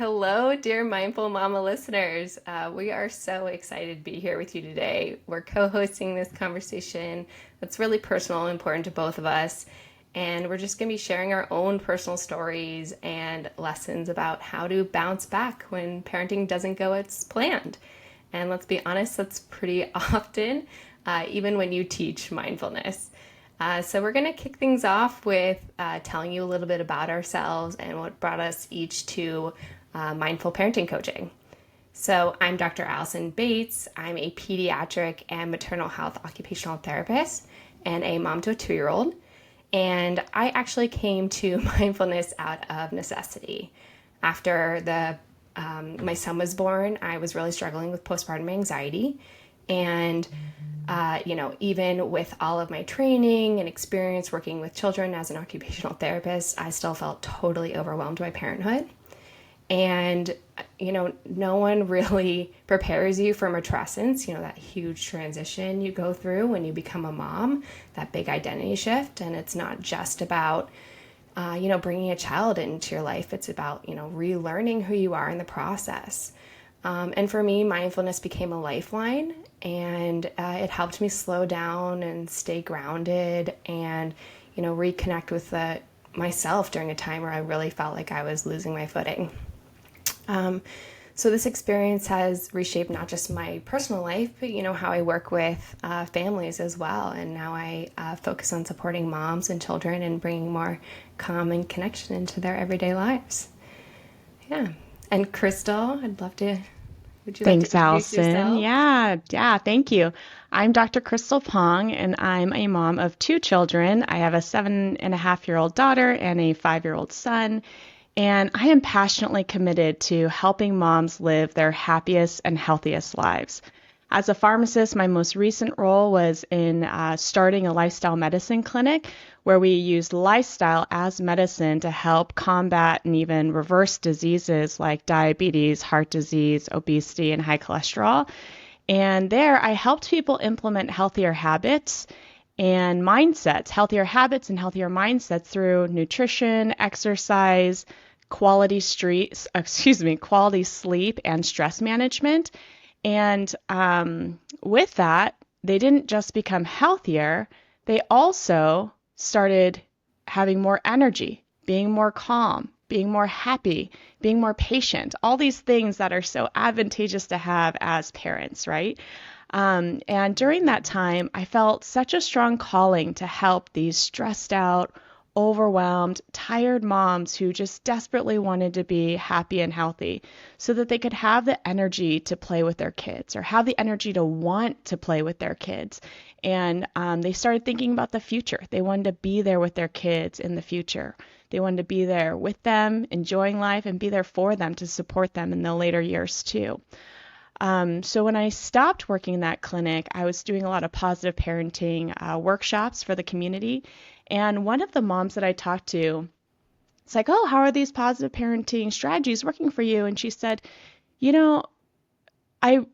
Hello, dear Mindful Mama listeners. We are so excited to be here with you today. We're co hosting this conversation that's really personal and important to both of us. And we're just going to be sharing our own personal stories and lessons about how to bounce back when parenting doesn't go as planned. And let's be honest, that's pretty often, even when you teach mindfulness. So, we're going to kick things off with telling you a little bit about ourselves and what brought us each to mindful parenting coaching. So, I'm Dr. Allyson Bates. I'm a pediatric and maternal health occupational therapist and a mom to a 2-year-old. And I actually came to mindfulness out of necessity. After my son was born, I was really struggling with postpartum anxiety. And even with all of my training and experience working with children as an occupational therapist, I still felt totally overwhelmed by parenthood. And, no one really prepares you for matrescence, that huge transition you go through when you become a mom, that big identity shift. And it's not just about, bringing a child into your life. It's about, relearning who you are in the process. And for me, mindfulness became a lifeline, and it helped me slow down and stay grounded and, reconnect with myself during a time where I really felt like I was losing my footing. So this experience has reshaped not just my personal life, but, how I work with families as well. And now I focus on supporting moms and children and bringing more calm and connection into their everyday lives. Yeah. And Krystal, would you like to Thanks, introduce Allison. yourself? Yeah, thank you. I'm Dr. Krystal Pong, and I'm a mom of two children. I have a 7.5-year-old daughter and a 5-year-old son, and I am passionately committed to helping moms live their happiest and healthiest lives. As a pharmacist, my most recent role was in starting a lifestyle medicine clinic where we use lifestyle as medicine to help combat and even reverse diseases like diabetes, heart disease, obesity, and high cholesterol. And there I helped people implement healthier habits and healthier mindsets through nutrition, exercise, quality sleep, and stress management. And with that, they didn't just become healthier, they also started having more energy, being more calm, being more happy, being more patient, all these things that are so advantageous to have as parents, right? And during that time, I felt such a strong calling to help these stressed out, overwhelmed, tired moms who just desperately wanted to be happy and healthy so that they could have the energy to play with their kids or have the energy to want to play with their kids. And they started thinking about the future. They wanted to be there with their kids in the future. They wanted to be there with them, enjoying life, and be there for them to support them in the later years too. So when I stopped working in that clinic, I was doing a lot of positive parenting workshops for the community. And one of the moms that I talked to, it's like, oh, how are these positive parenting strategies working for you? And she said, you know, I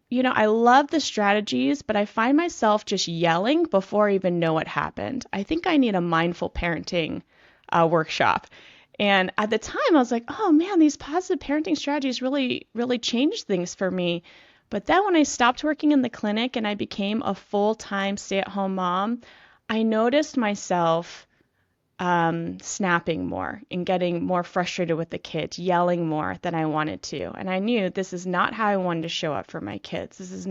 love the strategies, but I find myself just yelling before I even know what happened. I think I need a mindful parenting workshop. And at the time, I was like, oh man, these positive parenting strategies really, really changed things for me. But then when I stopped working in the clinic and I became a full-time stay-at-home mom, I noticed myself snapping more and getting more frustrated with the kids, yelling more than I wanted to. And I knew this is not how I wanted to show up for my kids. These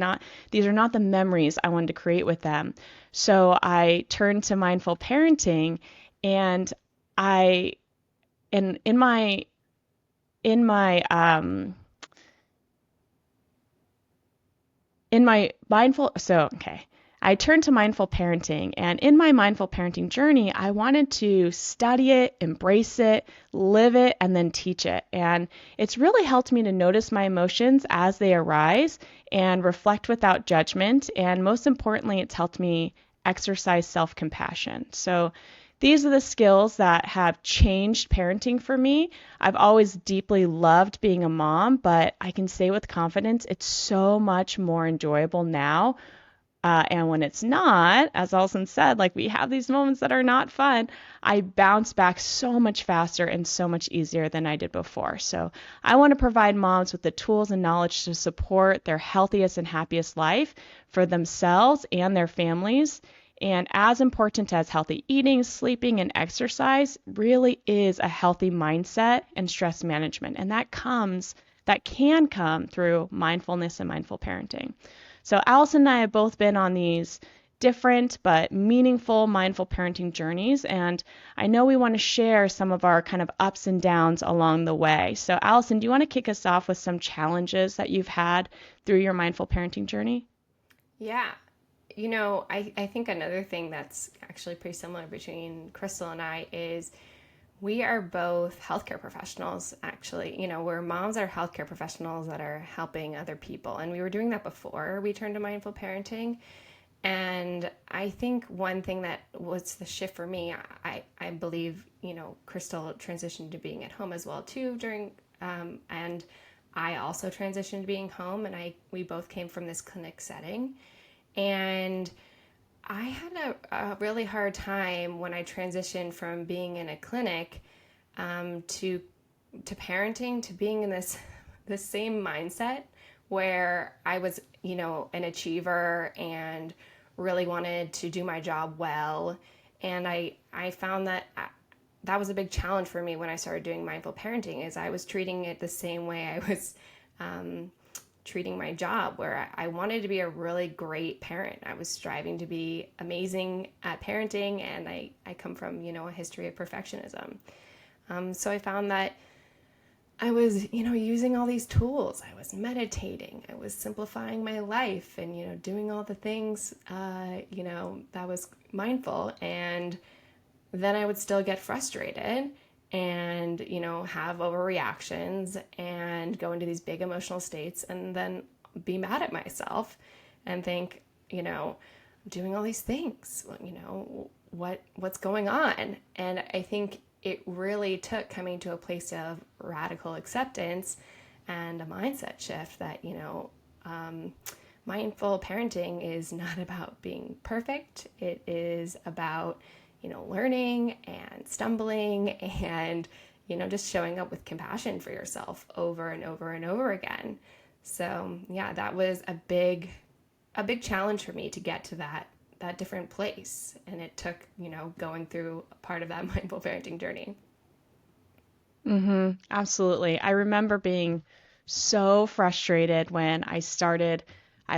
are not the memories I wanted to create with them. So I turned to mindful parenting, and I, and in my mindful, so okay. I turned to mindful parenting, and in my mindful parenting journey, I wanted to study it, embrace it, live it, and then teach it. And it's really helped me to notice my emotions as they arise and reflect without judgment. And most importantly, it's helped me exercise self-compassion. So these are the skills that have changed parenting for me. I've always deeply loved being a mom, but I can say with confidence it's so much more enjoyable now And when it's not, as Alison said, like we have these moments that are not fun, I bounce back so much faster and so much easier than I did before. So I want to provide moms with the tools and knowledge to support their healthiest and happiest life for themselves and their families. And as important as healthy eating, sleeping, and exercise really is a healthy mindset and stress management. And that can come through mindfulness and mindful parenting. So Alison and I have both been on these different but meaningful mindful parenting journeys, and I know we want to share some of our kind of ups and downs along the way. So Alison, do you want to kick us off with some challenges that you've had through your mindful parenting journey? Yeah. I think another thing that's actually pretty similar between Krystal and I is we are both healthcare professionals, actually. We're moms are healthcare professionals that are helping other people. And we were doing that before we turned to mindful parenting. And I think one thing that was the shift for me, I believe, Krystal transitioned to being at home as well, too, and I also transitioned to being home. And we both came from this clinic setting. And I had a really hard time when I transitioned from being in a clinic to parenting, to being in this same mindset where I was, an achiever and really wanted to do my job well. And I found that that was a big challenge for me when I started doing mindful parenting, is I was treating it the same way I was treating my job, where I wanted to be a really great parent. I was striving to be amazing at parenting, and I come from, a history of perfectionism. So I found that I was, using all these tools. I was meditating. I was simplifying my life and, doing all the things, that was mindful. And then I would still get frustrated and, have overreactions and go into these big emotional states and then be mad at myself and think, I'm doing all these things, what's going on? And I think it really took coming to a place of radical acceptance and a mindset shift that, mindful parenting is not about being perfect. It is about, learning and stumbling and, just showing up with compassion for yourself over and over and over again. So yeah, that was a big challenge for me to get to that different place. And it took, going through part of that mindful parenting journey. Absolutely. I remember being so frustrated when I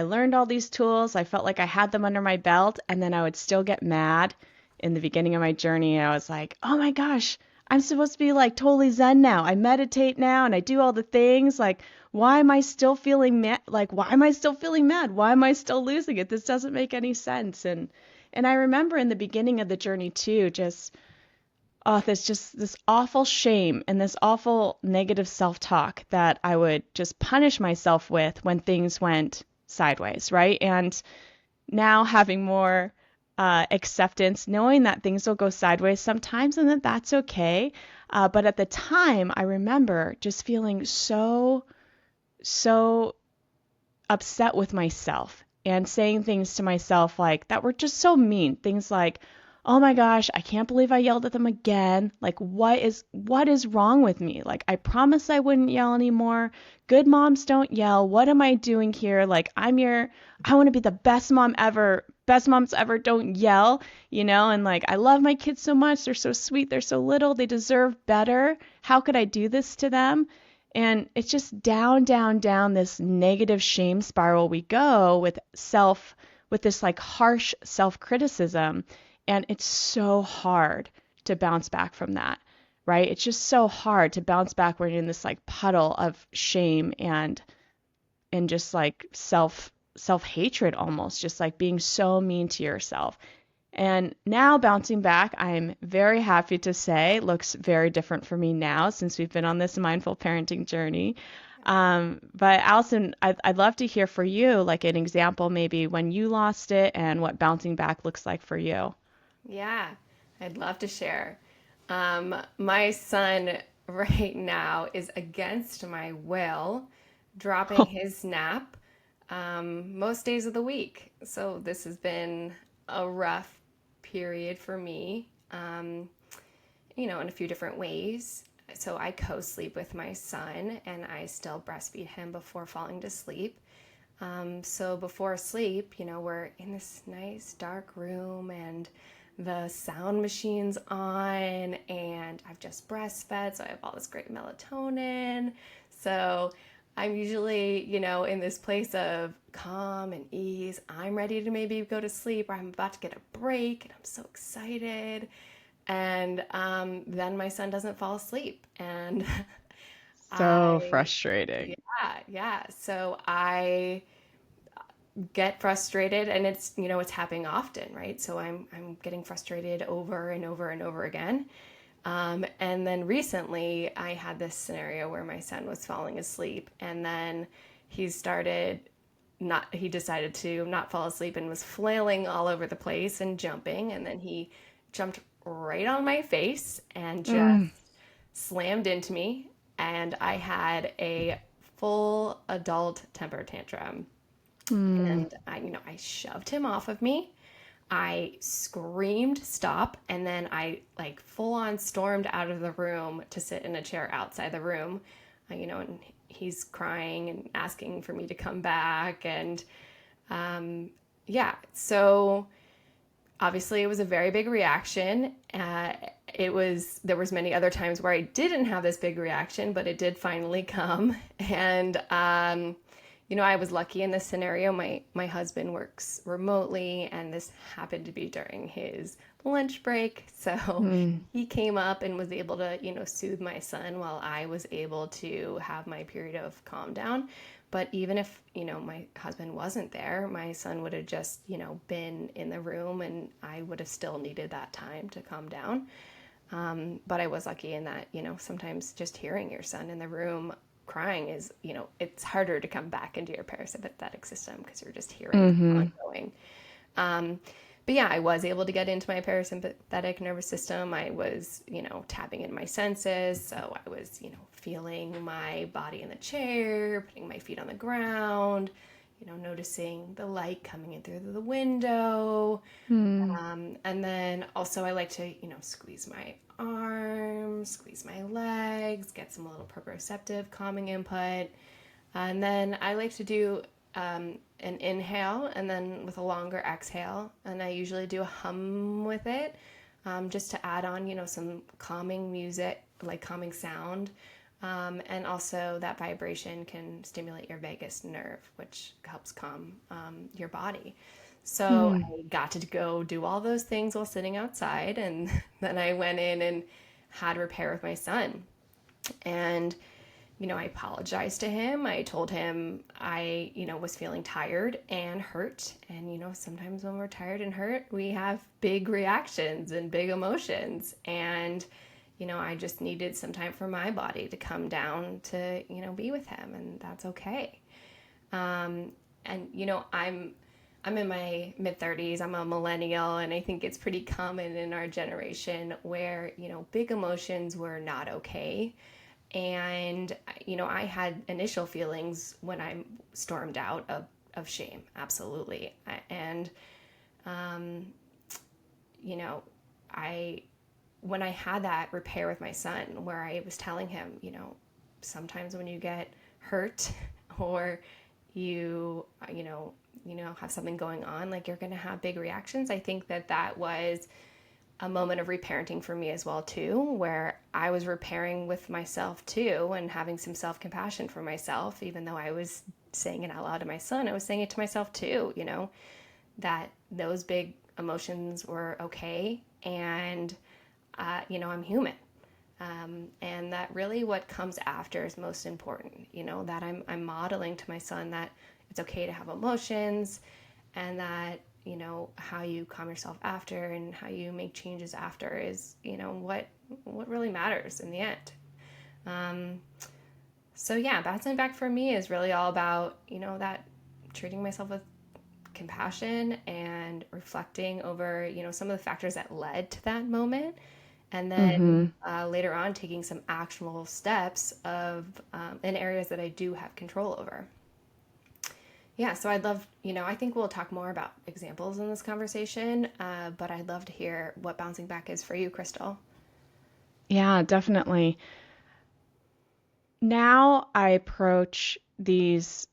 learned all these tools. I felt like I had them under my belt, and then I would still get mad in the beginning of my journey. I was like, oh my gosh, I'm supposed to be like totally zen now. I meditate now and I do all the things. Like, why am I still feeling mad? Like, why am I still feeling mad? Why am I still losing it? This doesn't make any sense. And I remember in the beginning of the journey too, there's just this awful shame and this awful negative self-talk that I would just punish myself with when things went sideways, right? And now having more acceptance, knowing that things will go sideways sometimes and that that's okay. But at the time, I remember just feeling so upset with myself and saying things to myself like that were just so mean. Things like, "Oh my gosh, I can't believe I yelled at them again. Like what is wrong with me? Like I promised I wouldn't yell anymore. Good moms don't yell. What am I doing here? Like I want to be the best mom ever. Best moms ever don't yell, and like I love my kids so much. They're so sweet. They're so little. They deserve better. How could I do this to them?" And it's just down, down, down this negative shame spiral we go with this like harsh self-criticism. And it's so hard to bounce back from that, right? It's just so hard to bounce back when you're in this like puddle of shame and just like self-hatred almost, just like being so mean to yourself. And now bouncing back, I'm very happy to say, looks very different for me now since we've been on this mindful parenting journey. But Alison, I'd love to hear for you, like an example maybe when you lost it and what bouncing back looks like for you. Yeah, I'd love to share. My son right now is against my will dropping his nap most days of the week. So this has been a rough period for me, in a few different ways. So I co-sleep with my son and I still breastfeed him before falling to sleep. So before sleep, we're in this nice dark room and the sound machine's on and I've just breastfed, so I have all this great melatonin. So I'm usually, in this place of calm and ease. I'm ready to maybe go to sleep or I'm about to get a break and I'm so excited. And then my son doesn't fall asleep. And So I, frustrating. yeah. So I get frustrated and it's happening often, right? So I'm getting frustrated over and over and over again. And then recently I had this scenario where my son was falling asleep and then he started not he decided to not fall asleep and was flailing all over the place and jumping, and then he jumped right on my face and just Mm, slammed into me, and I had a full adult temper tantrum. mm, And I shoved him off of me. I screamed stop, and then I like full on stormed out of the room to sit in a chair outside the room. And he's crying and asking for me to come back, and yeah. So obviously it was a very big reaction. There was many other times where I didn't have this big reaction, but it did finally come. And I was lucky in this scenario. My husband works remotely, and this happened to be during his lunch break. So mm, he came up and was able to, soothe my son while I was able to have my period of calm down. But even if, my husband wasn't there, my son would have just, been in the room and I would have still needed that time to calm down. But I was lucky in that, sometimes just hearing your son in the room crying is, it's harder to come back into your parasympathetic system because you're just hearing mm-hmm. ongoing. Um, but yeah, I was able to get into my parasympathetic nervous system. I was, tapping in my senses. So I was, feeling my body in the chair, putting my feet on the ground, noticing the light coming in through the window. Mm, And then also I like to, squeeze my arms, squeeze my legs, get some little proprioceptive calming input. And then I like to do an inhale and then with a longer exhale. And I usually do a hum with it, just to add on, some calming music, like calming sound. And also that vibration can stimulate your vagus nerve, which helps calm your body. So mm, I got to go do all those things while sitting outside. And then I went in and had repair with my son. And I apologized to him. I told him I, was feeling tired and hurt. And, sometimes when we're tired and hurt, we have big reactions and big emotions. And, I just needed some time for my body to come down to, be with him. And that's okay. And, I'm in my mid 30s. I'm a millennial, and I think it's pretty common in our generation where, big emotions were not okay. And, I had initial feelings when I stormed out of shame, absolutely. And, you know, I, when I had that repair with my son, where I was telling him, sometimes when you get hurt or you, have something going on, like you're going to have big reactions. I think that was a moment of reparenting for me as well too, where I was repairing with myself too and having some self-compassion for myself. Even though I was saying it out loud to my son, I was saying it to myself too, that those big emotions were okay. And I'm human. And that really what comes after is most important, that I'm modeling to my son that it's okay to have emotions, and that, how you calm yourself after and how you make changes after is, what really matters in the end. Um, so yeah, bouncing back for me is really all about, that treating myself with compassion and reflecting over, some of the factors that led to that moment. And then mm-hmm. later on, taking some actionable steps in areas that I do have control over. Yeah, so I'd love, I think we'll talk more about examples in this conversation, but I'd love to hear what bouncing back is for you, Krystal. Yeah, definitely. Now I approach these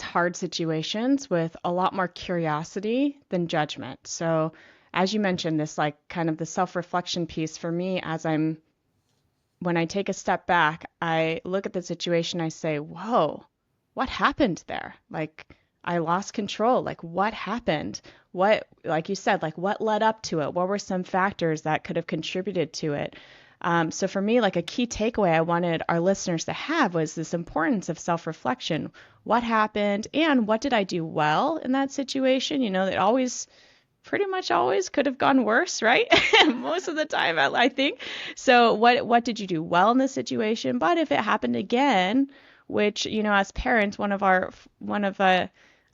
hard situations with a lot more curiosity than judgment. So, as you mentioned, this like kind of the self-reflection piece for me when I take a step back, I look at the situation, I say, whoa, what happened there? Like, I lost control. Like, what happened? Like you said, like, what led up to it? What were some factors that could have contributed to it? So for me, like a key takeaway I wanted our listeners to have was this importance of self-reflection. What happened and what did I do well in that situation? It always pretty much always could have gone worse, right? Most of the time, I think. So what did you do well in this situation? But if it happened again, which as parents, one of I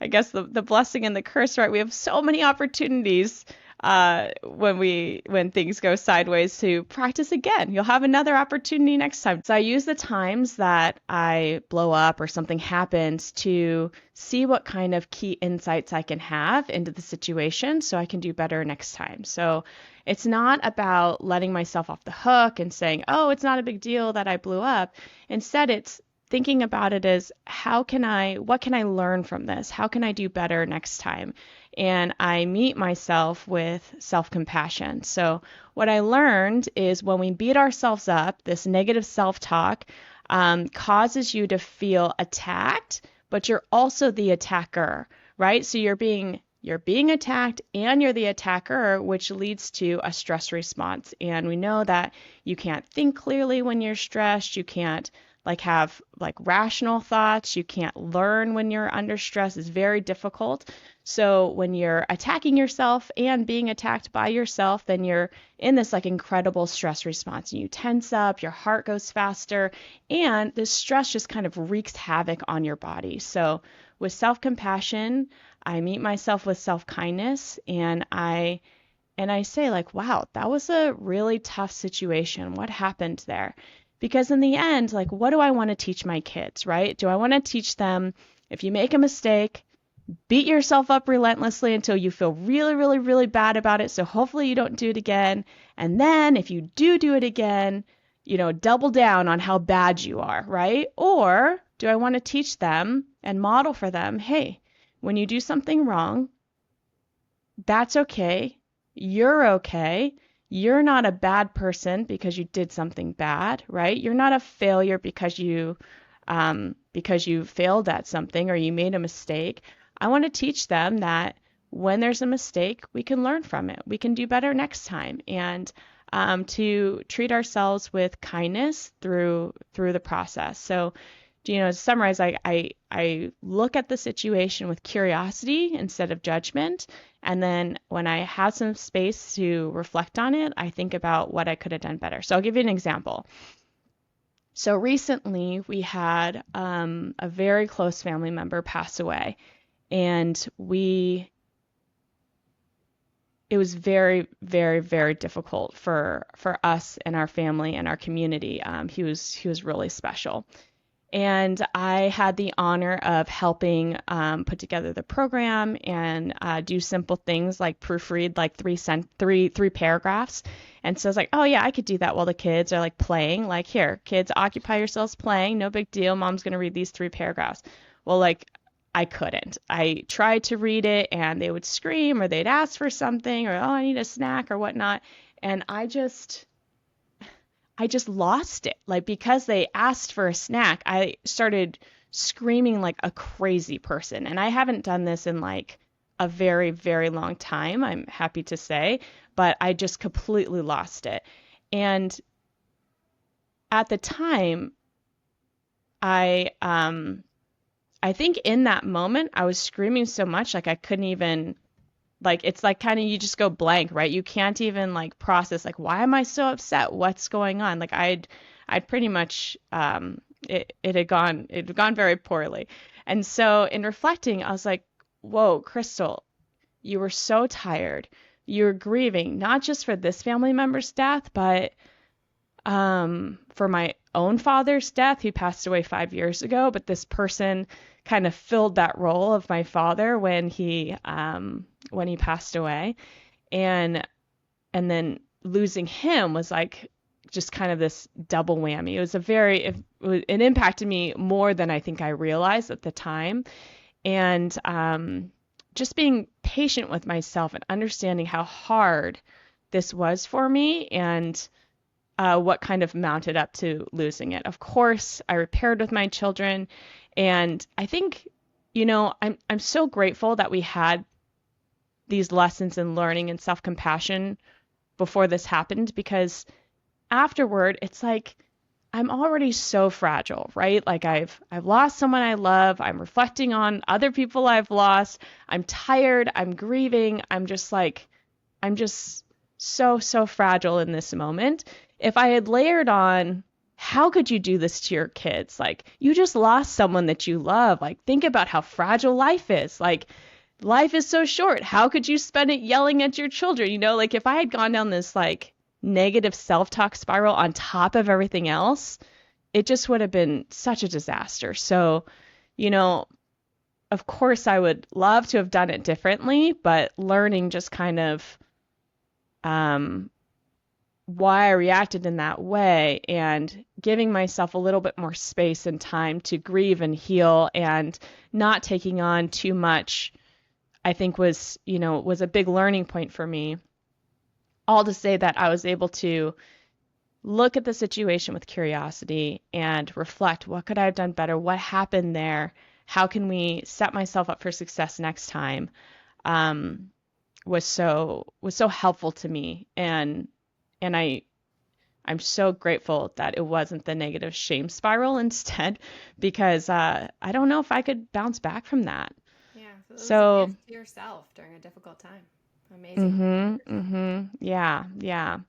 guess the blessing and the curse, right? We have so many opportunities when things go sideways to practice again. You'll have another opportunity next time. So I use the times that I blow up or something happens to see what kind of key insights I can have into the situation so I can do better next time. So it's not about letting myself off the hook and saying, oh, it's not a big deal that I blew up. Instead, it's thinking about it as what can I learn from this? How can I do better next time? And I meet myself with self-compassion. So what I learned is when we beat ourselves up, this negative self-talk causes you to feel attacked, but you're also the attacker, right? So you're being attacked and you're the attacker, which leads to a stress response. And we know that you can't think clearly when you're stressed. You can't have rational thoughts. You can't learn when you're under stress. It's very difficult. So when you're attacking yourself and being attacked by yourself, then you're in this incredible stress response and you tense up, your heart goes faster, and this stress just kind of wreaks havoc on your body. So with self-compassion, I meet myself with self-kindness and I say wow, that was a really tough situation. What happened there? Because in the end, what do I want to teach my kids, right? Do I want to teach them if you make a mistake, beat yourself up relentlessly until you feel really, really, really bad about it. So hopefully you don't do it again. And then if you do it again, double down on how bad you are, right? Or do I want to teach them and model for them, hey, when you do something wrong, that's okay. You're okay. You're not a bad person because you did something bad, right? You're not a failure because you failed at something or you made a mistake. I want to teach them that when there's a mistake, we can learn from it. We can do better next time, and to treat ourselves with kindness through the process. So, to summarize, I look at the situation with curiosity instead of judgment. And then when I have some space to reflect on it, I think about what I could have done better. So I'll give you an example. So recently we had a very close family member pass away, and it was very, very, very difficult for us and our family and our community. He was really special. And I had the honor of helping put together the program and do simple things like proofread three paragraphs. And so I was like, oh yeah, I could do that while the kids are playing. Here, kids, occupy yourselves playing. No big deal. Mom's gonna read these 3 paragraphs. Well, I couldn't. I tried to read it and they would scream or they'd ask for something or oh, I need a snack or whatnot. And I just lost it. Because they asked for a snack, I started screaming like a crazy person. And I haven't done this in a very, very long time, I'm happy to say, but I just completely lost it. And at the time, I think in that moment I was screaming so much I couldn't even it's kind of you just go blank, right? You can't even process why am I so upset? What's going on? I'd pretty much it had gone very poorly. And so in reflecting, I was like, whoa, Krystal, you were so tired. You were grieving not just for this family member's death, but own father's death, who passed away 5 years ago, but this person kind of filled that role of my father when he passed away. And and then losing him was like just kind of this double whammy. It impacted me more than I think I realized at the time. And just being patient with myself and understanding how hard this was for me, and what kind of mounted up to losing it. Of course, I repaired with my children, and I think, I'm so grateful that we had these lessons in learning and self-compassion before this happened, because afterward it's like I'm already so fragile, right? Like I've lost someone I love, I'm reflecting on other people I've lost, I'm tired, I'm grieving, I'm just so fragile in this moment. If I had layered on, how could you do this to your kids? Like, you just lost someone that you love. Like, think about how fragile life is. Like, life is so short. How could you spend it yelling at your children? Like if I had gone down this like negative self-talk spiral on top of everything else, it just would have been such a disaster. So, you know, of course I would love to have done it differently, but learning just kind of um, why I reacted in that way, and giving myself a little bit more space and time to grieve and heal, and not taking on too much, I think was a big learning point for me. All to say that I was able to look at the situation with curiosity and reflect, what could I have done better? What happened there? How can we set myself up for success next time? Um, was so helpful to me, and I'm so grateful that it wasn't the negative shame spiral instead, because I don't know if I could bounce back from that. Yeah, so it was a So, gift to yourself during a difficult time. Amazing reminder. yeah, yeah.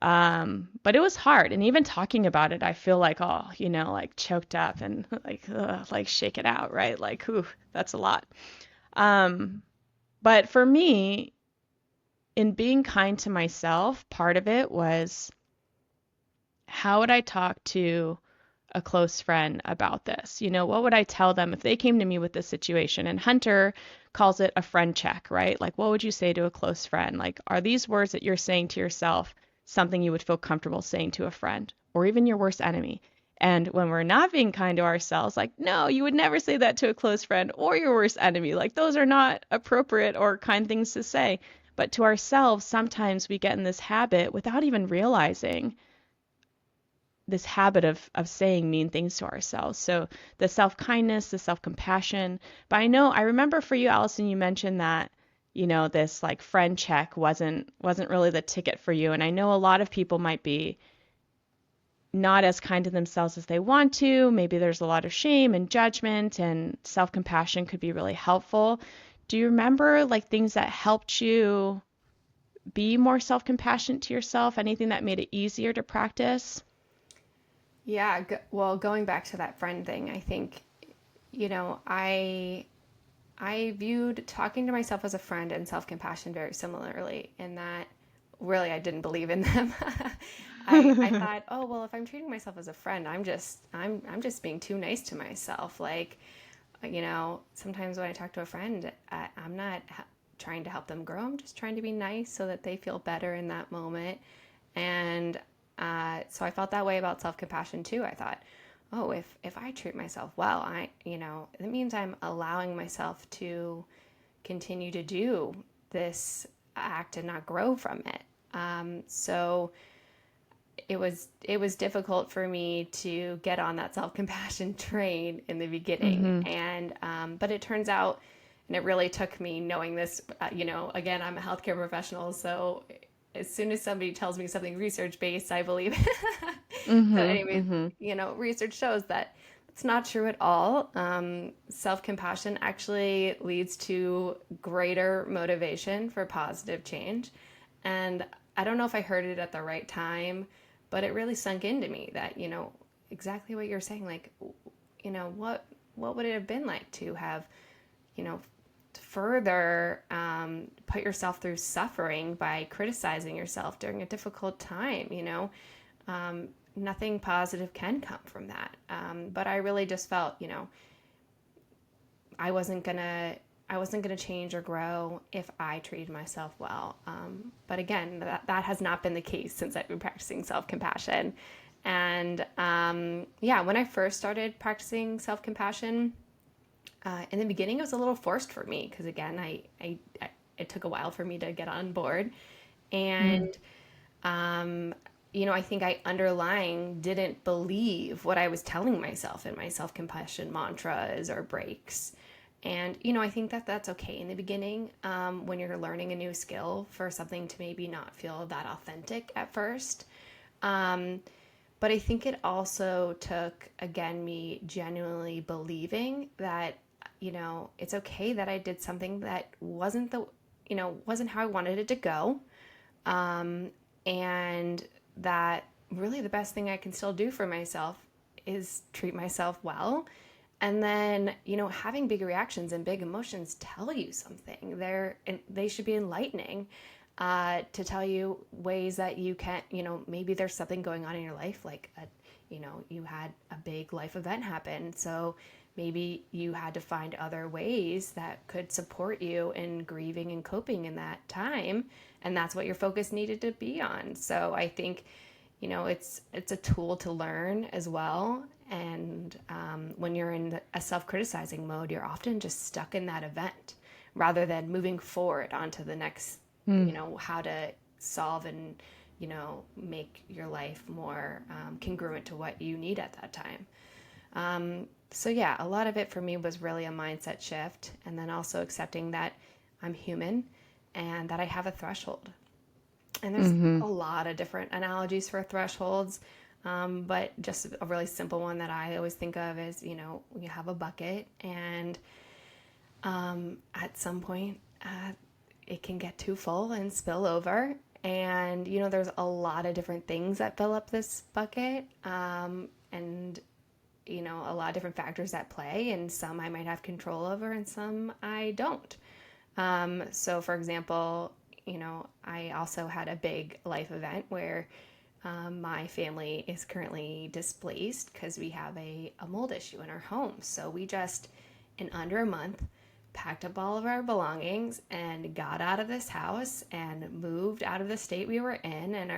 But it was hard, and even talking about it, I feel like, oh, like choked up and like, ugh, like shake it out, right? Like, whew, that's a lot. Um, but for me, in being kind to myself, part of it was, how would I talk to a close friend about this? What would I tell them if they came to me with this situation? And Hunter calls it a friend check, right? Like, what would you say to a close friend? Like, are these words that you're saying to yourself something you would feel comfortable saying to a friend or even your worst enemy? And when we're not being kind to ourselves, like, no, you would never say that to a close friend or your worst enemy. Like, those are not appropriate or kind things to say. But to ourselves, sometimes we get in this habit without even realizing this habit of saying mean things to ourselves. So the self-kindness, the self-compassion. But I remember for you, Allyson, you mentioned that, this like friend check wasn't really the ticket for you. And I know a lot of people might be not as kind to themselves as they want to. Maybe there's a lot of shame and judgment, and self-compassion could be really helpful. Do you remember like things that helped you be more self-compassionate to yourself? Anything that made it easier to practice? Yeah, well, going back to that friend thing, I think, I viewed talking to myself as a friend and self-compassion very similarly, in that really I didn't believe in them. I thought, oh well, if I'm treating myself as a friend, I'm just being too nice to myself. Like, sometimes when I talk to a friend, I'm not trying to help them grow. I'm just trying to be nice so that they feel better in that moment. And so I felt that way about self-compassion too. I thought, oh, if I treat myself well, it means I'm allowing myself to continue to do this act and not grow from it. So it was difficult for me to get on that self-compassion train in the beginning, Mm-hmm. and but it turns out, and it really took me knowing this. Again, I'm a healthcare professional, so as soon as somebody tells me something research based, I believe it. So, Mhm, anyways, mhm, research shows that it's not true at all. Self compassion actually leads to greater motivation for positive change. And I don't know if I heard it at the right time, but it really sunk into me that, exactly what you're saying. Like, what would it have been like to have, you know, further put yourself through suffering by criticizing yourself during a difficult time? nothing positive can come from that. But I really just felt, I wasn't gonna I wasn't gonna change or grow if I treated myself well. But again, that has not been the case since I've been practicing self compassion. And yeah, when I first started practicing self compassion, in the beginning it was a little forced for me because again, it took a while for me to get on board, Mm. and um, I think I underlying didn't believe what I was telling myself in my self compassion mantras or breaks. And, I think that that's okay in the beginning, when you're learning a new skill for something to maybe not feel that authentic at first. Um, but I think it also took, again, me genuinely believing that, it's okay that I did something that wasn't how I wanted it to go. Um, and that really the best thing I can still do for myself is treat myself well. And then, having big reactions and big emotions tell you something. They should be enlightening, to tell you ways that you can, maybe there's something going on in your life, like you had a big life event happen. So maybe you had to find other ways that could support you in grieving and coping in that time, and that's what your focus needed to be on. So I think, it's a tool to learn as well. And when you're in a self-criticizing mode, you're often just stuck in that event rather than moving forward onto the next, Mm. how to solve and make your life more congruent to what you need at that time. So yeah, a lot of it for me was really a mindset shift, and then also accepting that I'm human and that I have a threshold. And there's Mm-hmm. a lot of different analogies for thresholds, but just a really simple one that I always think of is, you have a bucket, and at some point, it can get too full and spill over. And, there's a lot of different things that fill up this bucket. And a lot of different factors at play, and some I might have control over and some I don't. So, for example, I also had a big life event where my family is currently displaced because we have a mold issue in our home. So, we just, in under a month, packed up all of our belongings and got out of this house and moved out of the state we were in, and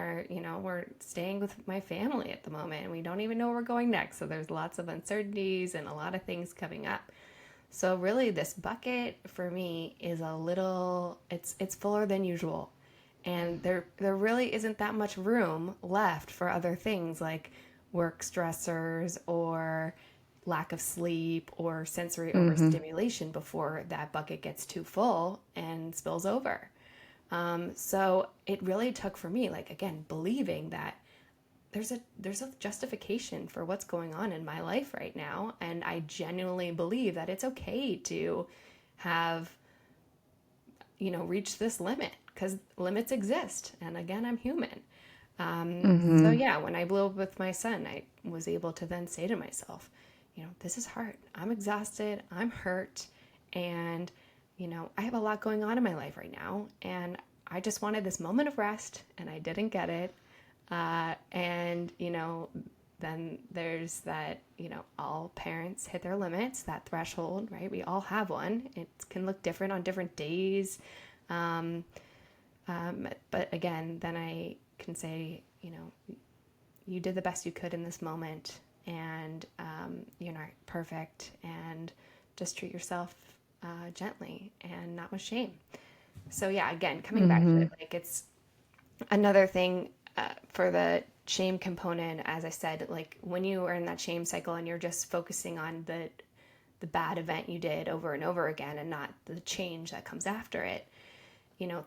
we're staying with my family at the moment, and we don't even know where we're going next. So there's lots of uncertainties and a lot of things coming up. So really this bucket for me is it's fuller than usual. And there really isn't that much room left for other things like work stressors or lack of sleep or sensory Mm-hmm. overstimulation before that bucket gets too full and spills over. So it really took for me, like, again, believing that there's a justification for what's going on in my life right now, and I genuinely believe that it's okay to have reach this limit because limits exist, and again, I'm human. So Mm-hmm. yeah, when I blew up with my son, I was able to then say to myself, this is hard. I'm exhausted. I'm hurt. And, I have a lot going on in my life right now. And I just wanted this moment of rest, and I didn't get it. And, then there's that, all parents hit their limits, that threshold, right? We all have one. It can look different on different days. Um, but again, then I can say, you did the best you could in this moment, and you're not perfect, and just treat yourself gently and not with shame. So yeah, again, coming back to Mm-hmm. it, like it's another thing, for the shame component. As I said, like when you are in that shame cycle and you're just focusing on the bad event you did over and over again and not the change that comes after it,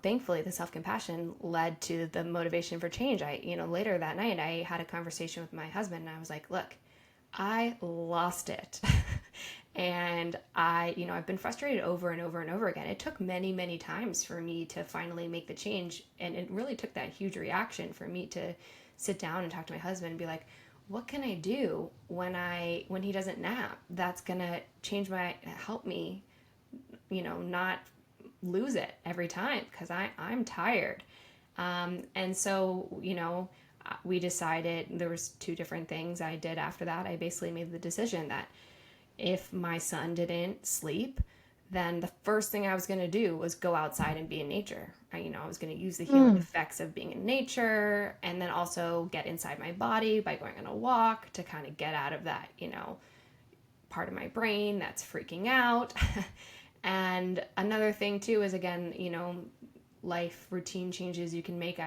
thankfully the self-compassion led to the motivation for change. Later that night, I had a conversation with my husband, and I was like, look, I lost it. And I've been frustrated over and over and over again. It took many, many times for me to finally make the change. And it really took that huge reaction for me to sit down and talk to my husband and be like, what can I do when he doesn't nap? That's going to help me, not lose it every time because I'm tired. And so, we decided there was two different things I did after that. I basically made the decision that if my son didn't sleep, then the first thing I was going to do was go outside and be in nature. I was going to use the healing Mm, effects of being in nature and then also get inside my body by going on a walk to kind of get out of that, part of my brain that's freaking out. And another thing too is, again, life routine changes you can make.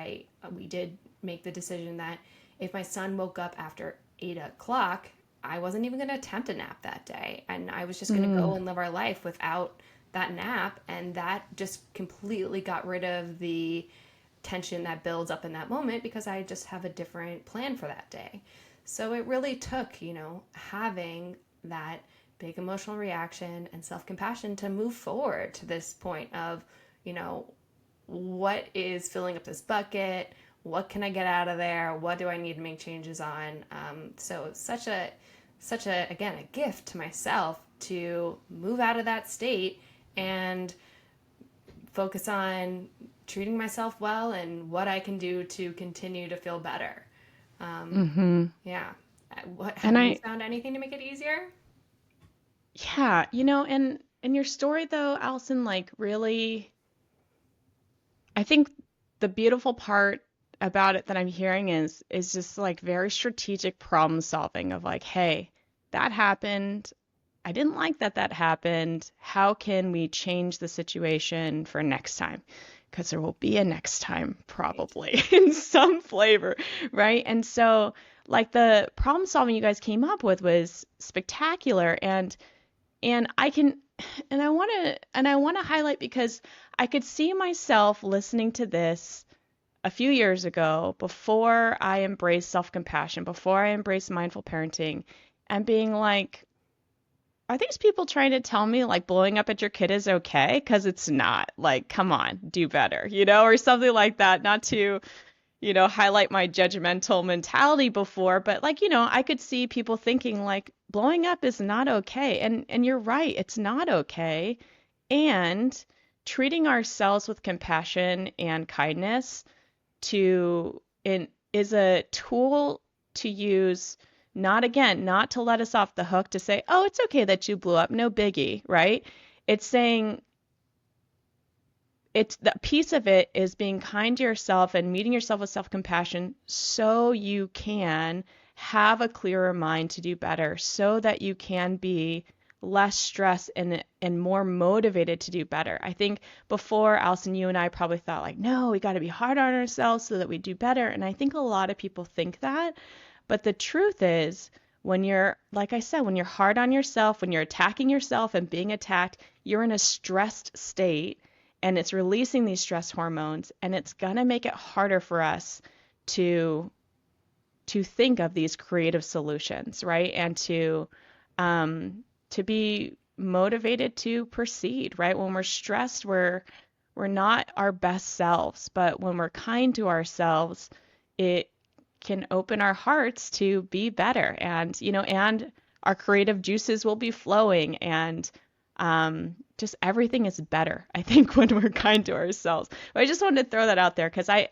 We did make the decision that if my son woke up after 8 o'clock, I wasn't even going to attempt a nap that day, and I was just going to go mm, and live our life without that nap. And that just completely got rid of the tension that builds up in that moment because I just have a different plan for that day. So it really took, having that big emotional reaction and self compassion to move forward to this point of, you know, what is filling up this bucket? What can I get out of there? What do I need to make changes on? So it's such a again a gift to myself to move out of that state and focus on treating myself well and what I can do to continue to feel better. hmm Yeah. What And have you I, found anything to make it easier? yeah, and your story though, Allison, like really, I think the beautiful part about it that I'm hearing is just like very strategic problem solving of like, hey, that happened. I didn't like that that happened. How can we change the situation for next time? Because there will be a next time Right. probably in some flavor, right? And so, like the problem solving you guys came up with was spectacular, and I can and I want to highlight because I could see myself listening to this a few years ago before I embraced self-compassion, before I embraced mindful parenting, and being like, are these people trying to tell me like blowing up at your kid is okay? Because it's not. Like, come on, do better, or something like that. Not to, highlight my judgmental mentality before, but like, I could see people thinking like blowing up is not okay. And you're right, it's not okay. And treating ourselves with compassion and kindness to in is a tool to use, not again, not to let us off the hook to say, "Oh, it's okay that you blew up, no biggie," right? It's saying it's the piece of it is being kind to yourself and meeting yourself with self-compassion so you can have a clearer mind to do better, so that you can be less stressed and more motivated to do better. I think before, Allison, you and I probably thought like, no, we got to be hard on ourselves so that we do better. And I think a lot of people think that. But the truth is, when you're, like I said, when you're hard on yourself, when you're attacking yourself and being attacked, you're in a stressed state and it's releasing these stress hormones, and it's going to make it harder for us to think of these creative solutions, right? And to be motivated to proceed, right? When we're stressed, we're not our best selves, but when we're kind to ourselves, it can open our hearts to be better, and our creative juices will be flowing, and just everything is better, I think, when we're kind to ourselves. But I just wanted to throw that out there because I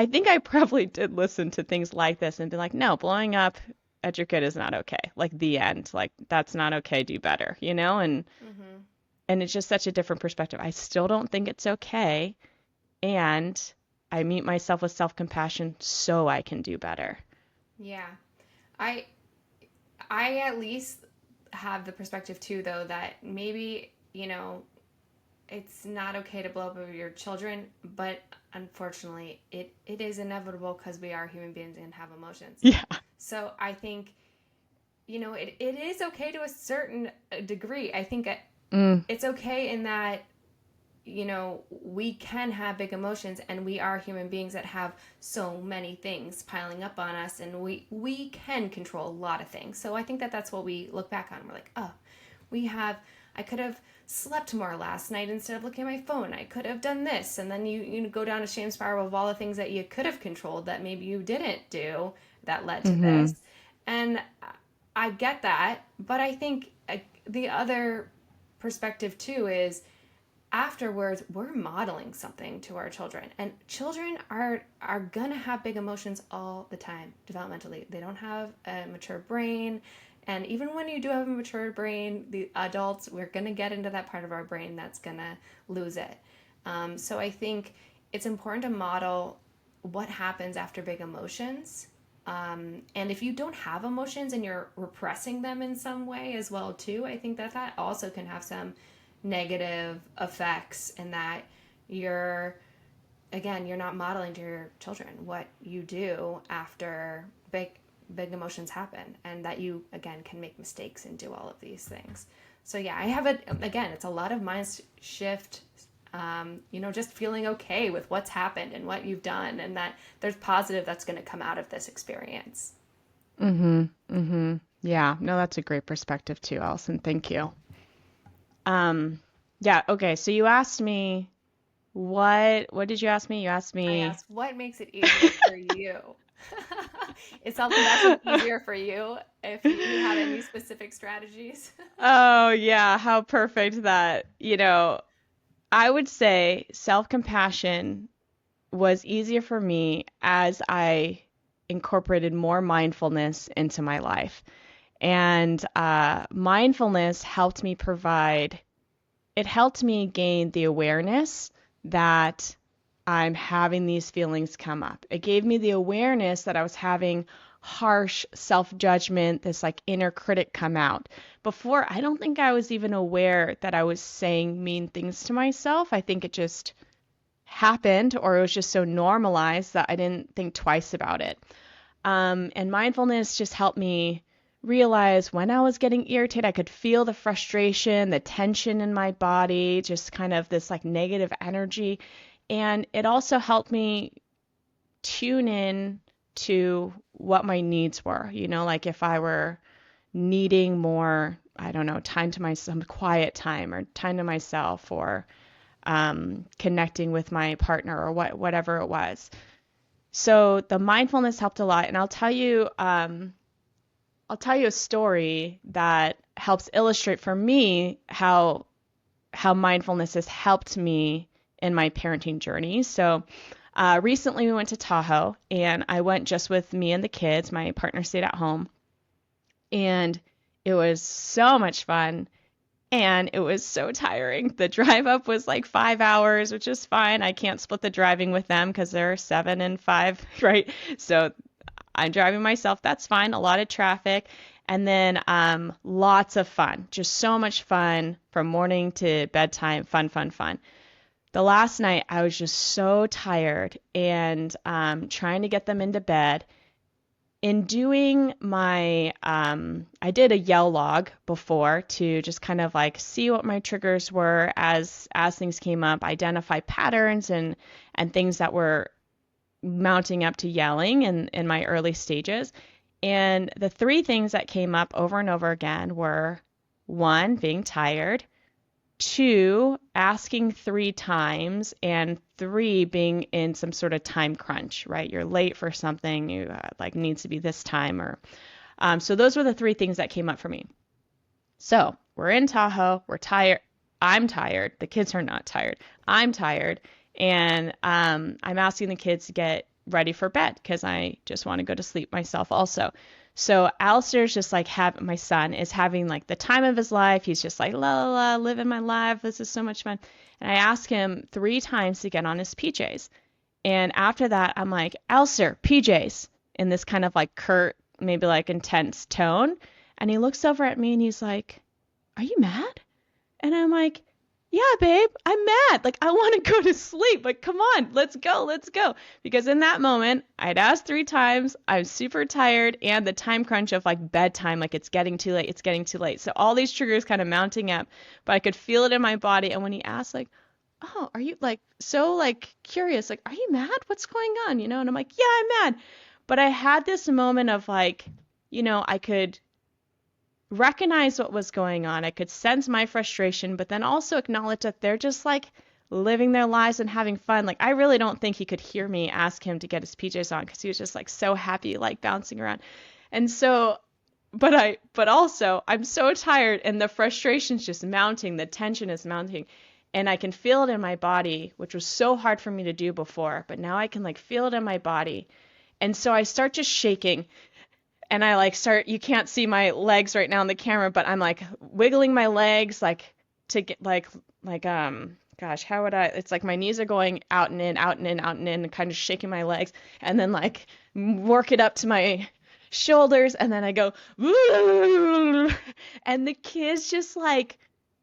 think I probably did listen to things like this and be like, no, blowing up at your kid is not okay. Like the end. Like that's not okay. Do better, Mm-hmm. And it's just such a different perspective. I still don't think it's okay. And I meet myself with self-compassion so I can do better. Yeah. I I at least have the perspective too though that maybe, it's not okay to blow up over your children, but unfortunately it is inevitable because we are human beings and have emotions. Yeah. So I think, it is okay to a certain degree. I think Mm, it's okay in that, we can have big emotions and we are human beings that have so many things piling up on us, and we can control a lot of things. So I think that that's what we look back on. We're like, oh, we have I could have slept more last night instead of looking at my phone. I could have done this. And then you go down a shame spiral of all the things that you could have controlled that maybe you didn't do that led to hmm this. And I get that, but I think the other perspective too is afterwards we're modeling something to our children, and children are gonna have big emotions all the time developmentally. They don't have a mature brain, and even when you do have a mature brain, the adults, we're gonna get into that part of our brain that's gonna lose it. So I think it's important to model what happens after big emotions. And if you don't have emotions and you're repressing them in some way as well too, I think that that also can have some negative effects, in that you're, again, you're not modeling to your children what you do after big emotions happen, and that you, again, can make mistakes and do all of these things. So yeah, I have it, again, it's a lot of mind shift, just feeling okay with what's happened and what you've done, and that there's positive that's going to come out of this experience. Mm-hmm. Mm-hmm. Yeah. No, that's a great perspective too, Allison. Thank you. Um, yeah, okay. So you asked me what did you ask me? You asked I me asked, what makes it easier for you? Is self compassion easier for you, if you have any specific strategies? Oh, yeah, how perfect that, I would say self-compassion was easier for me as I incorporated more mindfulness into my life. And mindfulness helped me it helped me gain the awareness that I'm having these feelings come up. It gave me the awareness that I was having harsh self-judgment, this like inner critic come out. Before, I don't think I was even aware that I was saying mean things to myself. I think it just happened, or it was just so normalized that I didn't think twice about it. And mindfulness just helped me realize when I was getting irritated, I could feel the frustration, the tension in my body, just kind of this like negative energy. And it also helped me tune in to what my needs were. Like if I were needing more, I don't know, time to myself, some quiet time or time to myself, or connecting with my partner, or whatever it was. So the mindfulness helped a lot. And I'll tell you a story that helps illustrate for me how mindfulness has helped me in my parenting journey. So recently we went to Tahoe, and I went just with me and the kids. My partner stayed at home, and it was so much fun. And it was so tiring. The drive up was like 5 hours, which is fine. I can't split the driving with them because they're 7 and 5, right? So I'm driving myself. That's fine. A lot of traffic. And then lots of fun. Just so much fun from morning to bedtime. Fun, fun, fun. The last night, I was just so tired, and trying to get them into bed. In doing I did a yell log before to just kind of like see what my triggers were as things came up, identify patterns and things that were mounting up to yelling in my early stages. And the three things that came up over and over again were: one, being tired; two, asking three times; and three, being in some sort of time crunch, right? You're late for something, you like needs to be this time, or so those were the three things that came up for me. So we're in Tahoe, we're tired. I'm tired. The kids are not tired. I'm tired. And I'm asking the kids to get ready for bed because I just want to go to sleep myself also. So Alistair's just like my son is having like the time of his life. He's just like, la la la, living my life. This is so much fun. And I ask him three times to get on his PJs. And after that, I'm like, Alistair, PJs, in this kind of like curt, maybe like intense tone. And he looks over at me and he's like, are you mad? And I'm like, yeah, babe, I'm mad. Like, I want to go to sleep. Like, come on, let's go, let's go. Because in that moment, I'd asked three times, I'm super tired, and the time crunch of like bedtime, like it's getting too late, it's getting too late. So all these triggers kind of mounting up, but I could feel it in my body. And when he asked, like, oh, are you like so like curious? Like, are you mad? What's going on? And I'm like, yeah, I'm mad. But I had this moment of like, I could recognize what was going on. I could sense my frustration, but then also acknowledge that they're just like living their lives and having fun. Like, I really don't think he could hear me ask him to get his PJs on because he was just like so happy, like bouncing around. And so, but also I'm so tired, and the frustration's just mounting, the tension is mounting. and I can feel it in my body, which was so hard for me to do before, but now I can like feel it in my body. And so I start just shaking, and I like start, you can't see my legs right now on the camera, but I'm like wiggling my legs like to get gosh, how would I, it's like my knees are going out and in, out and in, out and in, and kind of shaking my legs, and then like work it up to my shoulders, and then I go, "Woo!" And the kids just like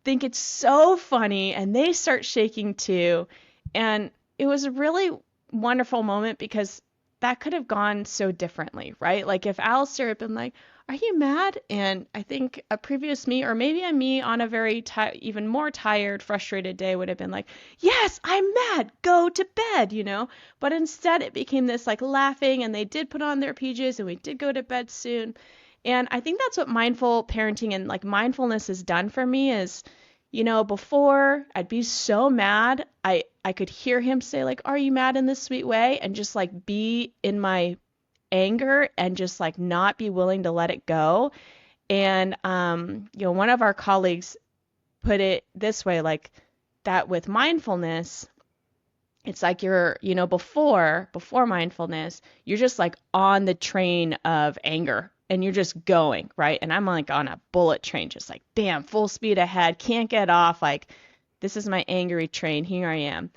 think it's so funny, and they start shaking too. And it was a really wonderful moment because that could have gone so differently, right? Like if Alistair had been like, "Are you mad?" And I think a previous me, or maybe a me on a very even more tired, frustrated day, would have been like, "Yes, I'm mad. Go to bed," you know? But instead it became this like laughing, and they did put on their PJs, and we did go to bed soon. And I think that's what mindful parenting and like mindfulness has done for me is, before I'd be so mad, I could hear him say like, "Are you mad?" in this sweet way, and just like be in my anger and just like not be willing to let it go. And one of our colleagues put it this way, like that with mindfulness, it's like before mindfulness, you're just like on the train of anger and you're just going, right? And I'm like on a bullet train, just like bam, full speed ahead, can't get off. Like, this is my angry train. Here I am.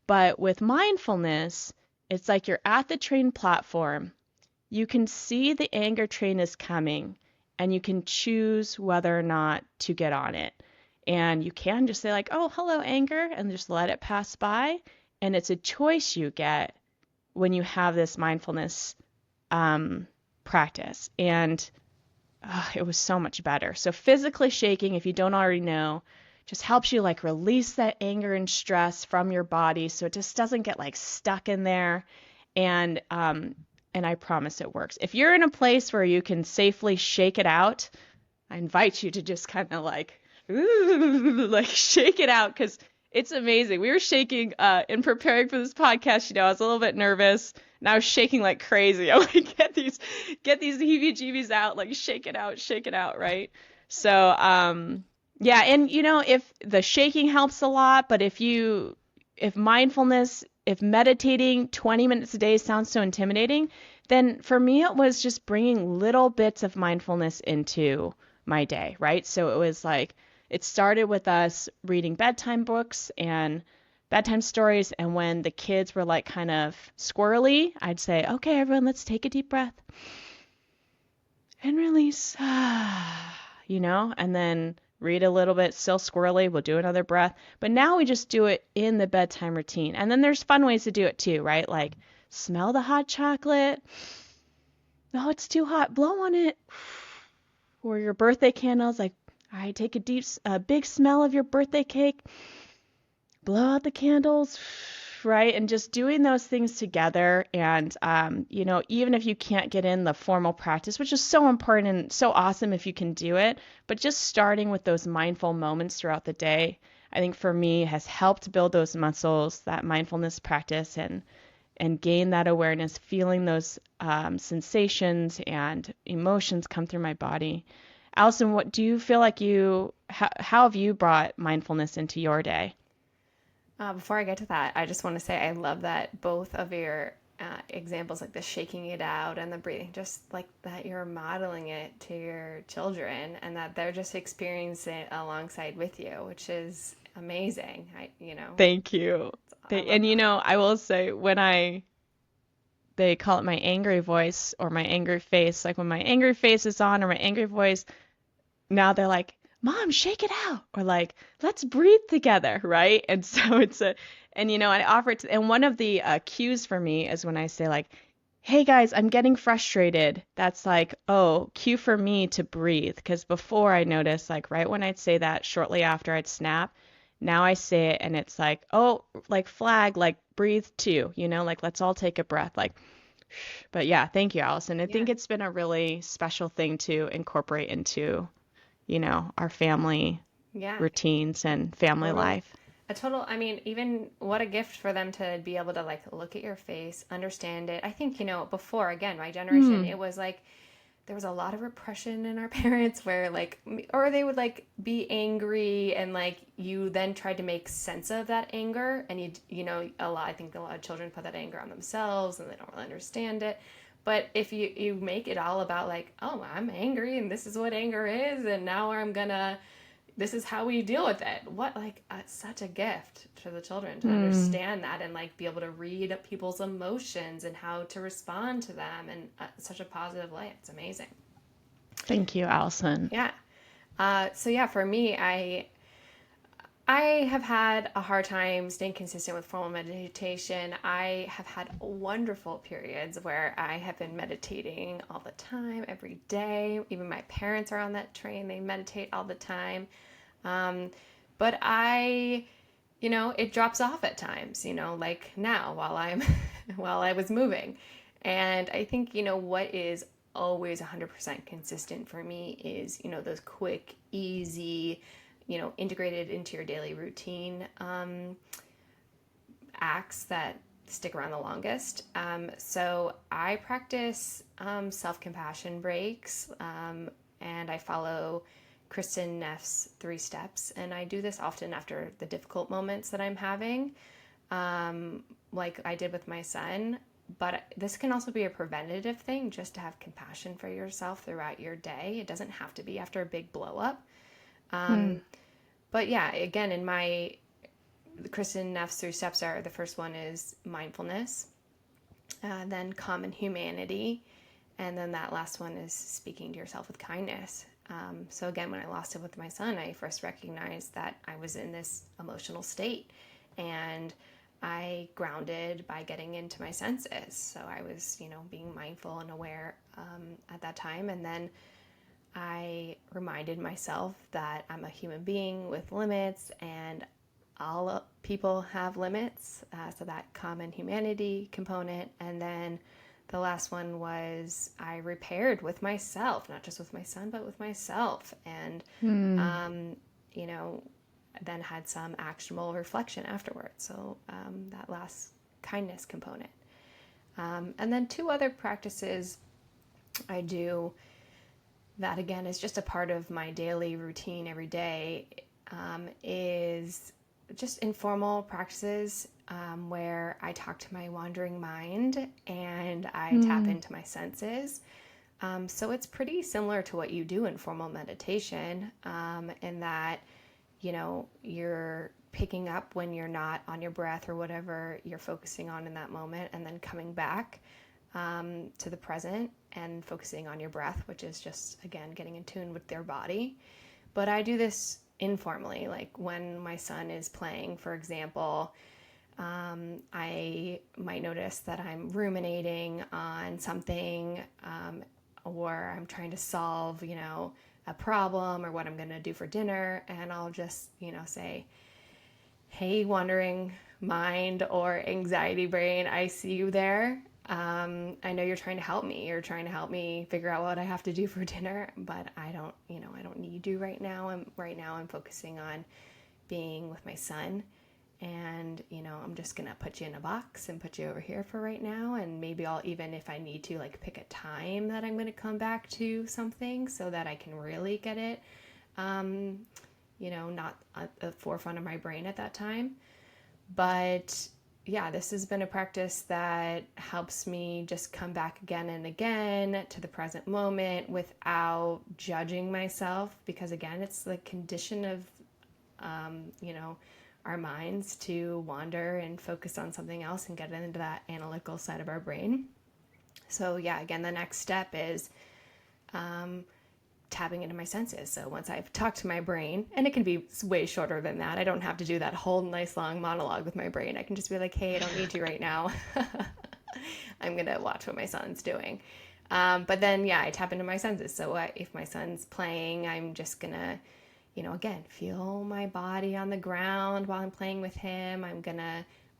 But with mindfulness, it's like you're at the train platform. You can see the anger train is coming, and you can choose whether or not to get on it. And you can just say like, "Oh, hello, anger," and just let it pass by. And it's a choice you get when you have this mindfulness practice. And it was so much better. So physically shaking, if you don't already know, just helps you like release that anger and stress from your body so it just doesn't get like stuck in there. And I promise it works. If you're in a place where you can safely shake it out, I invite you to just kind of like, ooh, like shake it out, because it's amazing. We were shaking in preparing for this podcast. I was a little bit nervous, and I was shaking like crazy. I'm like, get these heebie-jeebies out, like shake it out, right? So, yeah, and if the shaking helps a lot, but if mindfulness, if meditating 20 minutes a day sounds so intimidating, then for me it was just bringing little bits of mindfulness into my day, right? So it was like, it started with us reading bedtime books and bedtime stories, and when the kids were like kind of squirrely, I'd say, "Okay, everyone, let's take a deep breath and release," and then read a little bit, still squirrely, we'll do another breath. But now we just do it in the bedtime routine. And then there's fun ways to do it too, right? Like smell the hot chocolate. "No, it's too hot. Blow on it." Or your birthday candles, like, all right, take a big smell of your birthday cake. Blow out the candles, right? And just doing those things together. And, even if you can't get in the formal practice, which is so important and so awesome if you can do it, but just starting with those mindful moments throughout the day, I think for me has helped build those muscles, that mindfulness practice, and gain that awareness, feeling those sensations and emotions come through my body. Allyson, what do you feel like how have you brought mindfulness into your day? Before I get to that, I just want to say I love that both of your examples, like the shaking it out and the breathing, just like that you're modeling it to your children and that they're just experiencing it alongside with you, which is amazing. Thank you. I love And that. I will say, they call it my angry voice or my angry face. Like when my angry face is on or my angry voice, now they're like, "Mom, shake it out," or like, "Let's breathe together," right? And so I offer it and one of the cues for me is when I say like, "Hey guys, I'm getting frustrated." That's like, oh, cue for me to breathe. Because before I noticed, like right when I'd say that, shortly after I'd snap. Now I say it and it's like, oh, like flag, like breathe too, like let's all take a breath, like. But yeah, thank you, Allyson. I Yeah. think it's been a really special thing to incorporate into our family Yeah. routines and family Totally. life. I mean, even what a gift for them to be able to like look at your face, understand it. I think, before, again, my generation, Hmm. it was like there was a lot of repression in our parents where like, or they would like be angry and like you then tried to make sense of that anger. And I think a lot of children put that anger on themselves and they don't really understand it. But if you make it all about like, oh, I'm angry and this is what anger is, and now this is how we deal with it. What, like, it's such a gift to the children to understand that and like be able to read people's emotions and how to respond to them in such a positive light. It's amazing. Thank you, Allison. Yeah. So yeah, for me, I have had a hard time staying consistent with formal meditation. I have had wonderful periods where I have been meditating all the time, every day. Even my parents are on that train. They meditate all the time. Um, but it drops off at times, like now while while I was moving. And I think, what is always 100% consistent for me is, those quick, easy, integrated into your daily routine acts that stick around the longest. So I practice self-compassion breaks, and I follow Kristen Neff's 3 steps. And I do this often after the difficult moments that I'm having, like I did with my son. But this can also be a preventative thing, just to have compassion for yourself throughout your day. It doesn't have to be after a big blow up. Hmm. But yeah, again, in my Kristen Neff's 3 steps are, the first one is mindfulness, then common humanity, and then that last one is speaking to yourself with kindness. So again, when I lost it with my son, I first recognized that I was in this emotional state, and I grounded by getting into my senses. So I was, being mindful and aware at that time, and then I reminded myself that I'm a human being with limits, and all people have limits. So that common humanity component. And then the last one was I repaired with myself, not just with my son, but with myself. And, Hmm. um, you know, then had some actionable reflection afterwards. So that last kindness component. And then 2 other practices I do that again is just a part of my daily routine every day, is just informal practices where I talk to my wandering mind and I tap Hmm. into my senses. So it's pretty similar to what you do in formal meditation, in that, you're picking up when you're not on your breath or whatever you're focusing on in that moment, and then coming back to the present and focusing on your breath, which is just, again, getting in tune with their body. But I do this informally, like when my son is playing, for example. I might notice that I'm ruminating on something, or I'm trying to solve, a problem or what I'm going to do for dinner. And I'll just, say, hey, wandering mind or anxiety brain, I see you there. I know you're trying to help me. You're trying to help me figure out what I have to do for dinner, but I don't need you right now. I'm focusing on being with my son, and I'm just gonna put you in a box and put you over here for right now, and maybe I'll, even if I need to, like pick a time that I'm gonna come back to something so that I can really get it, not at the forefront of my brain at that time. But yeah, this has been a practice that helps me just come back again and again to the present moment without judging myself, because again, it's the condition of um, you know our minds to wander and focus on something else and get into that analytical side of our brain. So yeah, again, the next step is tapping into my senses. So once I've talked to my brain, and it can be way shorter than that, I don't have to do that whole nice long monologue with my brain. I can just be like, hey, I don't need you right now. I'm going to watch what my son's doing. But then, yeah, I tap into my senses. So if my son's playing, I'm just going to, again, feel my body on the ground while I'm playing with him.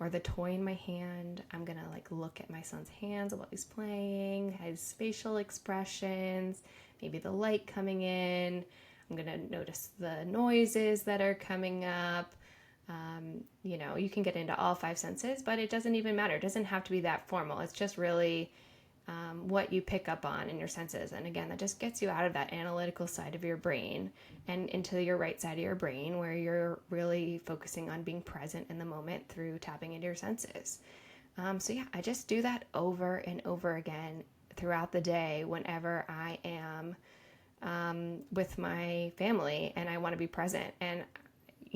Or the toy in my hand, I'm going to like look at my son's hands while he's playing, his facial expressions, maybe the light coming in. I'm going to notice the noises that are coming up. You can get into all 5 senses, but it doesn't even matter. It doesn't have to be that formal. It's just really what you pick up on in your senses. And again, that just gets you out of that analytical side of your brain and into your right side of your brain, where you're really focusing on being present in the moment through tapping into your senses. So yeah, I just do that over and over again throughout the day whenever I am with my family and I want to be present. And,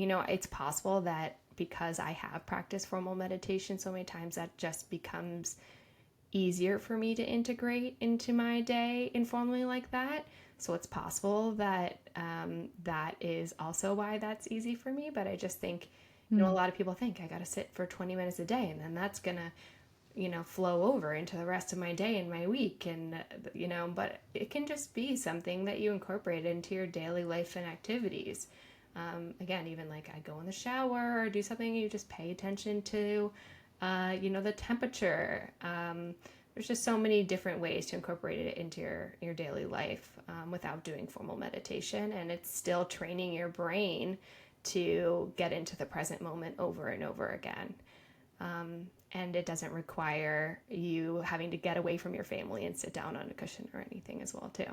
it's possible that because I have practiced formal meditation so many times, that just becomes easier for me to integrate into my day informally like that. So it's possible that that is also why that's easy for me. But I just think, a Mm. lot of people think I got to sit for 20 minutes a day and then that's going to, flow over into the rest of my day and my week. And, but it can just be something that you incorporate into your daily life and activities. Again, even like I go in the shower or do something, you just pay attention to, the temperature. There's just so many different ways to incorporate it into your daily life without doing formal meditation. And it's still training your brain to get into the present moment over and over again. And it doesn't require you having to get away from your family and sit down on a cushion or anything as well, too.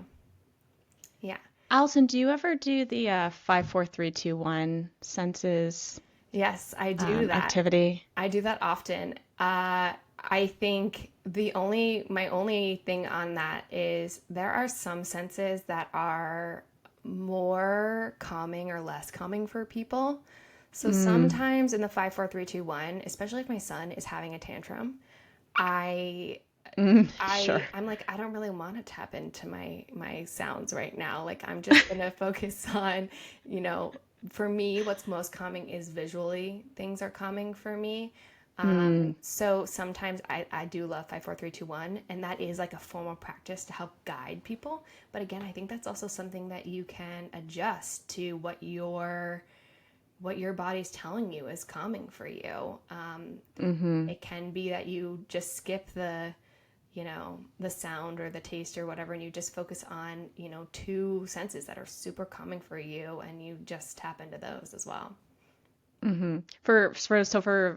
Yeah. Allison, do you ever do the 5, 4, 3, 2, 1 senses Yes, I do that. activity? I do that often. I think my only thing on that is there are some senses that are more calming or less calming for people. So Mm. sometimes in the 5, 4, 3, 2, 1, especially if my son is having a tantrum, I Mm, sure. I'm like, I don't really want to tap into my sounds right now. Like I'm just gonna focus on, you know, for me, what's most calming is visually things are calming for me. Mm. So sometimes I do love 5, 4, 3, 2, 1, and that is like a formal practice to help guide people. But again, I think that's also something that you can adjust to what your body's telling you is calming for you. Mm-hmm. It can be that you just skip the sound or the taste or whatever, and you just focus on, two senses that are super calming for you, and you just tap into those as well. Mm-hmm. For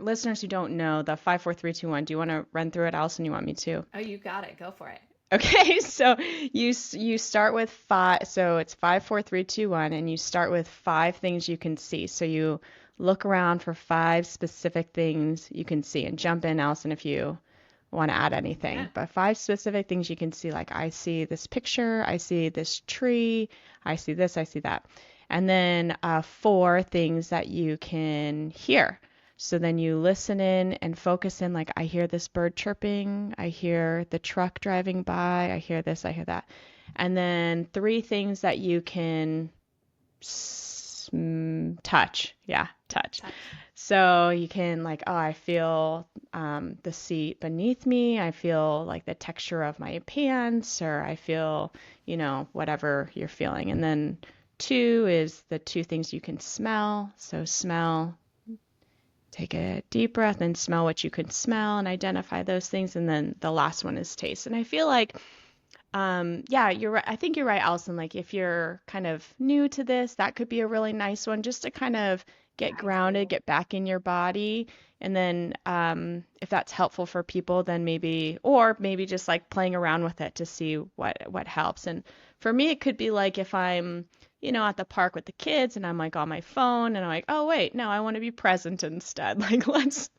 listeners who don't know, the 5, 4, 3, 2, 1, do you want to run through it, Allison? You want me to? Oh, you got it. Go for it. Okay, so you start with five, so it's 5, 4, 3, 2, 1, and you start with 5 things you can see. So you look around for 5 specific things you can see, and jump in, Allison, if you want to add Yeah. anything. But 5 specific things you can see, like I see this picture, I see this tree, I see this, I see that. And then 4 things that you can hear. So then you listen in and focus in, like I hear this bird chirping, I hear the truck driving by, I hear this, I hear that. And then 3 things that you can touch. Yeah, touch. Touch. So you can, like, oh, I feel the seat beneath me. I feel like the texture of my pants, or I feel, whatever you're feeling. And then 2 is the 2 things you can smell. So smell, take a deep breath and smell what you can smell and identify those things. And then the last one is taste. And I feel like yeah, you're right. I think you're right, Allison. Like if you're kind of new to this, that could be a really nice one just to kind of get I grounded, do. get back in your body. And then if that's helpful for people, then maybe just like playing around with it to see what helps. And for me, it could be like if I'm, at the park with the kids and I'm like on my phone and I'm like, oh wait, no, I want to be present instead. Like let's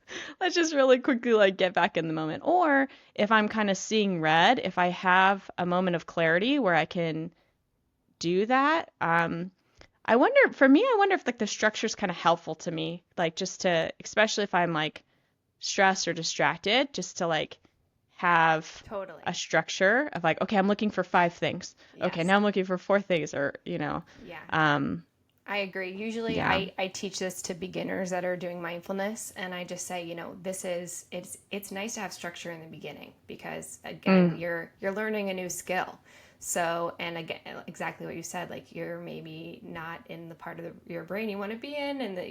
just really quickly like get back in the moment. Or if I'm kind of seeing red, if I have a moment of clarity where I can do that, I wonder if like the structure is kind of helpful to me, like just to, especially if I'm like stressed or distracted, just to like have a Totally. structure of like, okay, I'm looking for 5 things. Okay, Yes. now I'm looking for 4 things, or, Yeah. um, I agree. Usually yeah. I teach this to beginners that are doing mindfulness, and I just say, it's nice to have structure in the beginning because again, Mm, you're learning a new skill. So, and again, exactly what you said, like you're maybe not in the part of your brain you want to be in, and that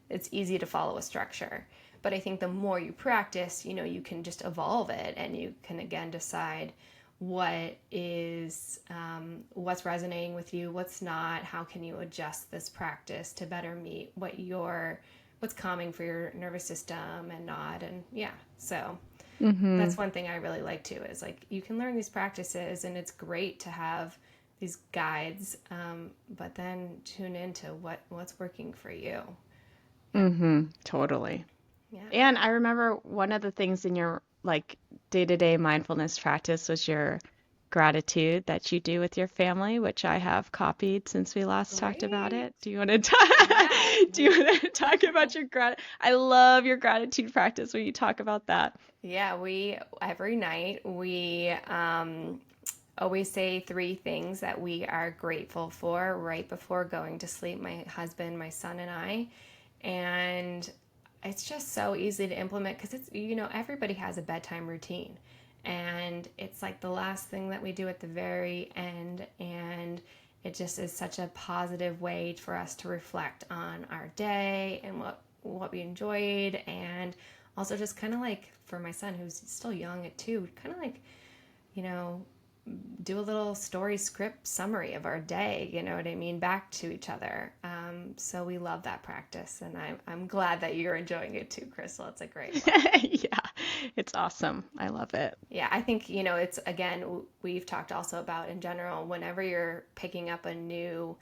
it's easy to follow a structure. But I think the more you practice, you can just evolve it, and you can again decide what's resonating with you, what's not, how can you adjust this practice to better meet what your what's calming for your nervous system and not. And yeah, so that's Mm-hmm. one thing I really like too, is like you can learn these practices and it's great to have these guides, but then tune into what's working for you. Yeah. Mm-hmm. Totally. Yeah. And I remember one of the things in your like day-to-day mindfulness practice was your gratitude that you do with your family, which I have copied since we last talked about Great. it. Do you want to talk, Yeah. do you want to talk about your I love your gratitude practice when you talk about that. Yeah, we every night we always say three things that we are grateful for right before going to sleep, my husband, my son, and I. And it's just so easy to implement because it's, everybody has a bedtime routine. And it's like the last thing that we do at the very end. And it just is such a positive way for us to reflect on our day and what we enjoyed, and also just kind of like for my son who's still young at 2, kind of like, you know do a little story script summary of our day, you know what I mean, back to each other. So we love that practice, and I'm glad that you're enjoying it too, Krystal. It's a great one. Yeah, it's awesome. I love it. Yeah, I think, it's, again, we've talked also about in general, whenever you're picking up a new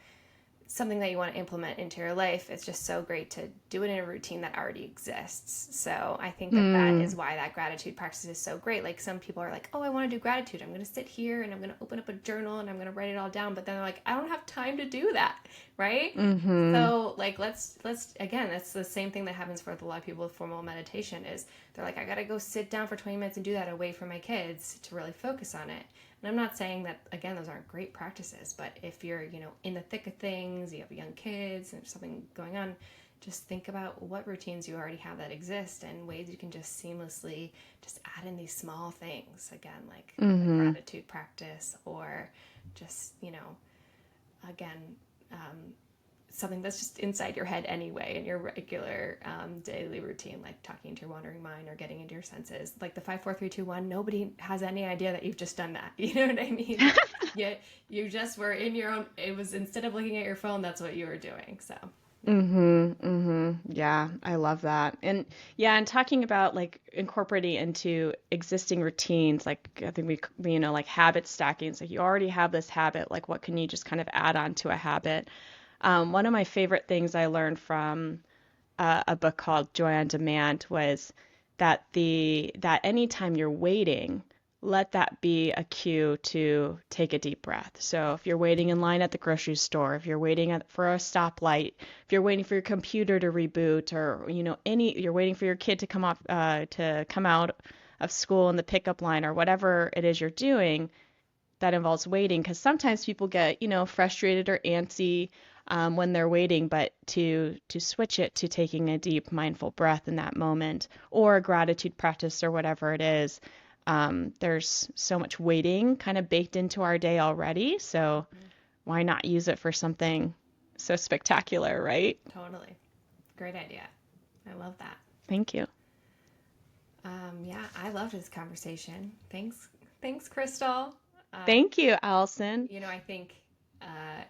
something that you want to implement into your life, it's just so great to do it in a routine that already exists. So I think that is Mm, why that gratitude practice is so great. Like some people are like, oh, I want to do gratitude. I'm going to sit here and I'm going to open up a journal and I'm going to write it all down. But then they're like, I don't have time to do that. Right. mm-hmm. So like, let's again, that's the same thing that happens for a lot of people with formal meditation is they're like, I got to go sit down for 20 minutes and do that away from my kids to really focus on it. And I'm not saying that, again, those aren't great practices, but if you're, in the thick of things, you have young kids and there's something going on, just think about what routines you already have that exist and ways you can just seamlessly just add in these small things. Again, like the Mm-hmm. gratitude practice, or just, again, something that's just inside your head anyway in your regular daily routine, like talking to your wandering mind or getting into your senses, like the 5 4 3 2 1. Nobody has any idea that you've just done that. You know what I mean? Yet you just were in your own, it was, instead of looking at your phone, that's what you were doing. So yeah. Mm-hmm, mm-hmm. Yeah, I love that. And yeah, and talking about like incorporating into existing routines, like I think like habit stacking. It's like you already have this habit, like what can you just kind of add on to a habit? One of my favorite things I learned from a book called Joy on Demand was that anytime you're waiting, let that be a cue to take a deep breath. So if you're waiting in line at the grocery store, if you're waiting for a stoplight, if you're waiting for your computer to reboot, or you're waiting for your kid to come out of school in the pickup line, or whatever it is you're doing that involves waiting, because sometimes people get frustrated or antsy when they're waiting, but to switch it to taking a deep mindful breath in that moment, or a gratitude practice, or whatever it is. There's so much waiting kind of baked into our day already, so Mhm. why not use it for something so spectacular, right? Totally. Great idea. I love that. Thank you. Yeah, I loved this conversation. Thanks, Krystal. Uh, Thank you, Allison. I think uh,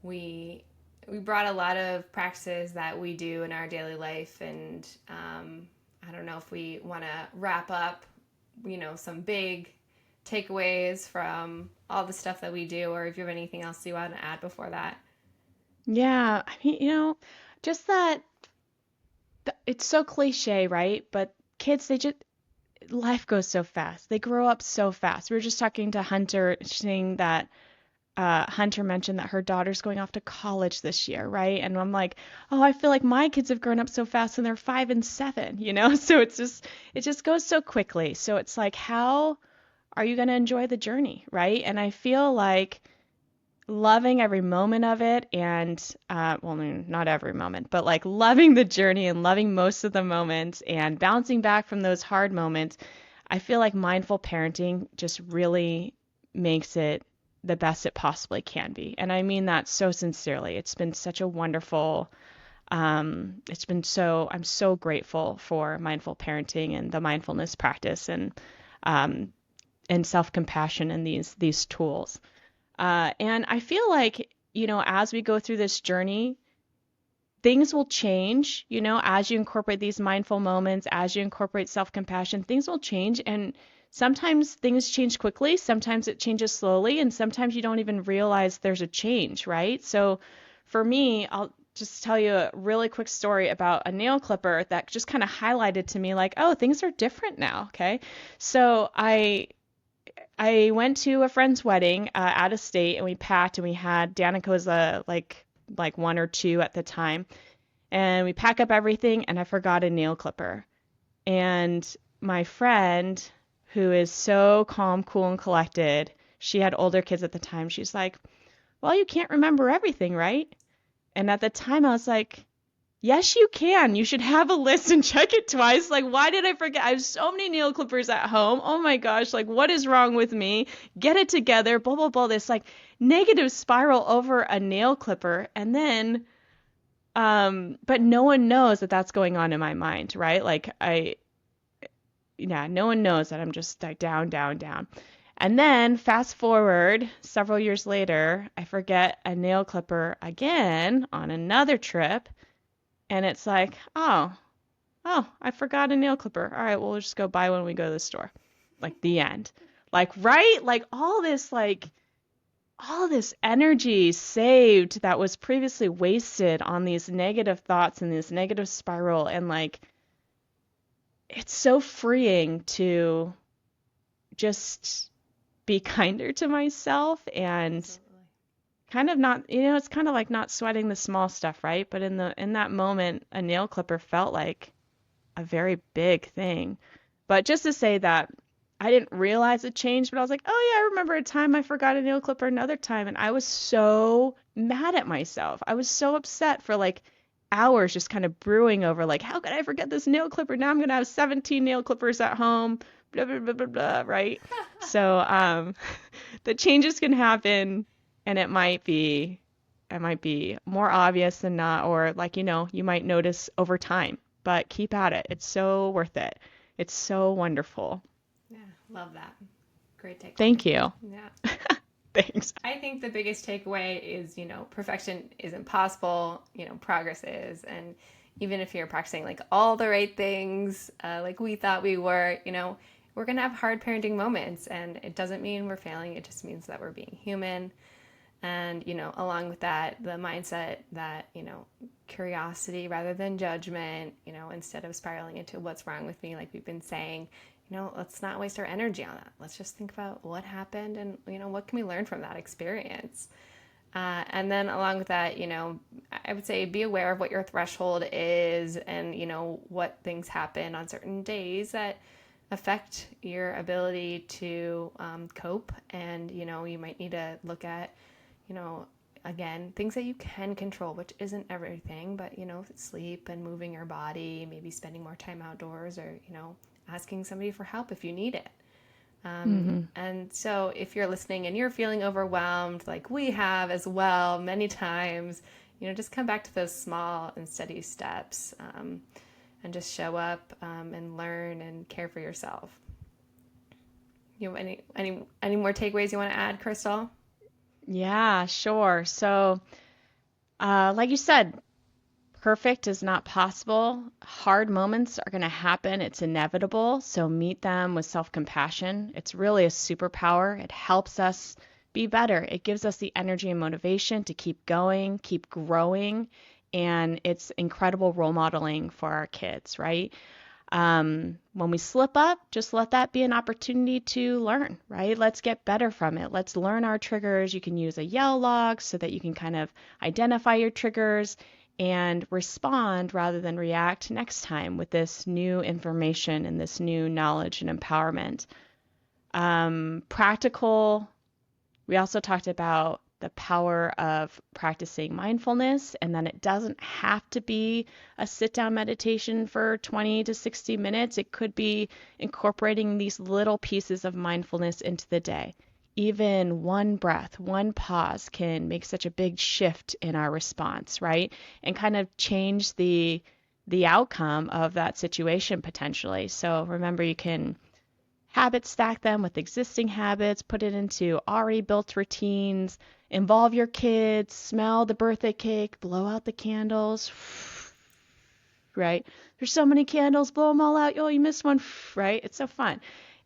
we we brought a lot of practices that we do in our daily life, and I don't know if we want to wrap up, some big takeaways from all the stuff that we do, or if you have anything else you want to add before that. Yeah, I mean, just that it's so cliche, right? But kids, they just life goes so fast. They grow up so fast. We were just talking to Hunter, saying that Hunter mentioned that her daughter's going off to college this year, right? And I'm like, oh, I feel like my kids have grown up so fast and they're 5 and 7. So it just goes so quickly. So it's like, how are you going to enjoy the journey, right? And I feel like loving every moment of it, and well, not every moment, but like loving the journey and loving most of the moments and bouncing back from those hard moments. I feel like mindful parenting just really makes it the best it possibly can be. And I mean that so sincerely. It's been such a wonderful, I'm so grateful for mindful parenting and the mindfulness practice, um, and self-compassion and these tools. And I feel like, as we go through this journey, things will change, as you incorporate these mindful moments, as you incorporate self-compassion, things will change. And sometimes things change quickly, sometimes it changes slowly, and sometimes you don't even realize there's a change, right? So for me, I'll just tell you a really quick story about a nail clipper that just kind of highlighted to me like, oh, things are different now. Okay. So I went to a friend's wedding out of state, and we packed, and we had Danica was like one or two at the time, and we pack up everything, and I forgot a nail clipper. And my friend, who is so calm, cool, and collected, she had older kids at the time. She's like, "Well, you can't remember everything, right?" And at the time, I was like, yes, you can. You should have a list and check it twice. Like, why did I forget? I have so many nail clippers at home. Oh my gosh, like, what is wrong with me? Get it together, blah, blah, blah. This like negative spiral over a nail clipper. And then, but no one knows that that's going on in my mind, right? Yeah, no one knows that I'm just like down, down, down. And then fast forward several years later, I forget a nail clipper again on another trip. And it's like, oh, I forgot a nail clipper. All right, well, we'll just go buy one when we go to the store. Like the end. Like, right? All this energy saved that was previously wasted on these negative thoughts and this negative spiral. And like, it's so freeing to just be kinder to myself and Absolutely. kind of not, it's kind of like not sweating the small stuff, right? But in that moment, a nail clipper felt like a very big thing. But just to say that I didn't realize it changed, but I was like, oh yeah, I remember a time I forgot a nail clipper another time, and I was so mad at myself. I was so upset for like hours, just kind of brewing over like, how could I forget this nail clipper? Now I'm gonna have 17 nail clippers at home, blah blah blah blah blah, right? So the changes can happen, and it might be more obvious than not, or like, you might notice over time, but keep at it. It's so worth it. It's so wonderful. Yeah, love that. Great takeaway. Thank you. Yeah. Thanks. I think the biggest takeaway is, perfection isn't possible, progress is. And even if you're practicing like all the right things, like we thought we were, we're going to have hard parenting moments. And it doesn't mean we're failing, it just means that we're being human. And, along with that, the mindset that, curiosity rather than judgment, instead of spiraling into what's wrong with me, like we've been saying, let's not waste our energy on that. Let's just think about what happened and, what can we learn from that experience? And then along with that, I would say be aware of what your threshold is and, what things happen on certain days that affect your ability to cope. And, you might need to look at, again, things that you can control, which isn't everything, but, sleep and moving your body, maybe spending more time outdoors or, asking somebody for help if you need it. And so if you're listening and you're feeling overwhelmed, like we have as well many times, just come back to those small and steady steps and just show up and learn and care for yourself. You have any more takeaways you want to add, Krystal? Yeah, sure. So, like you said, perfect is not possible. Hard moments are going to happen. It's inevitable. So meet them with self-compassion. It's really a superpower. It helps us be better. It gives us the energy and motivation to keep going, keep growing, and it's incredible role modeling for our kids, right? When we slip up, just let that be an opportunity to learn, right? Let's get better from it. Let's learn our triggers. You can use a yell log so that you can kind of identify your triggers and respond rather than react next time with this new information and this new knowledge and empowerment. Practical, we also talked about the power of practicing mindfulness, and then it doesn't have to be a sit down meditation for 20 to 60 minutes. It could be incorporating these little pieces of mindfulness into the day. Even one breath, one pause can make such a big shift in our response, right? And kind of change the outcome of that situation potentially. So remember, you can habit stack them with existing habits, put it into already built routines, involve your kids, smell the birthday cake, blow out the candles, right? There's so many candles, blow them all out. Oh, you missed one, right? It's so fun.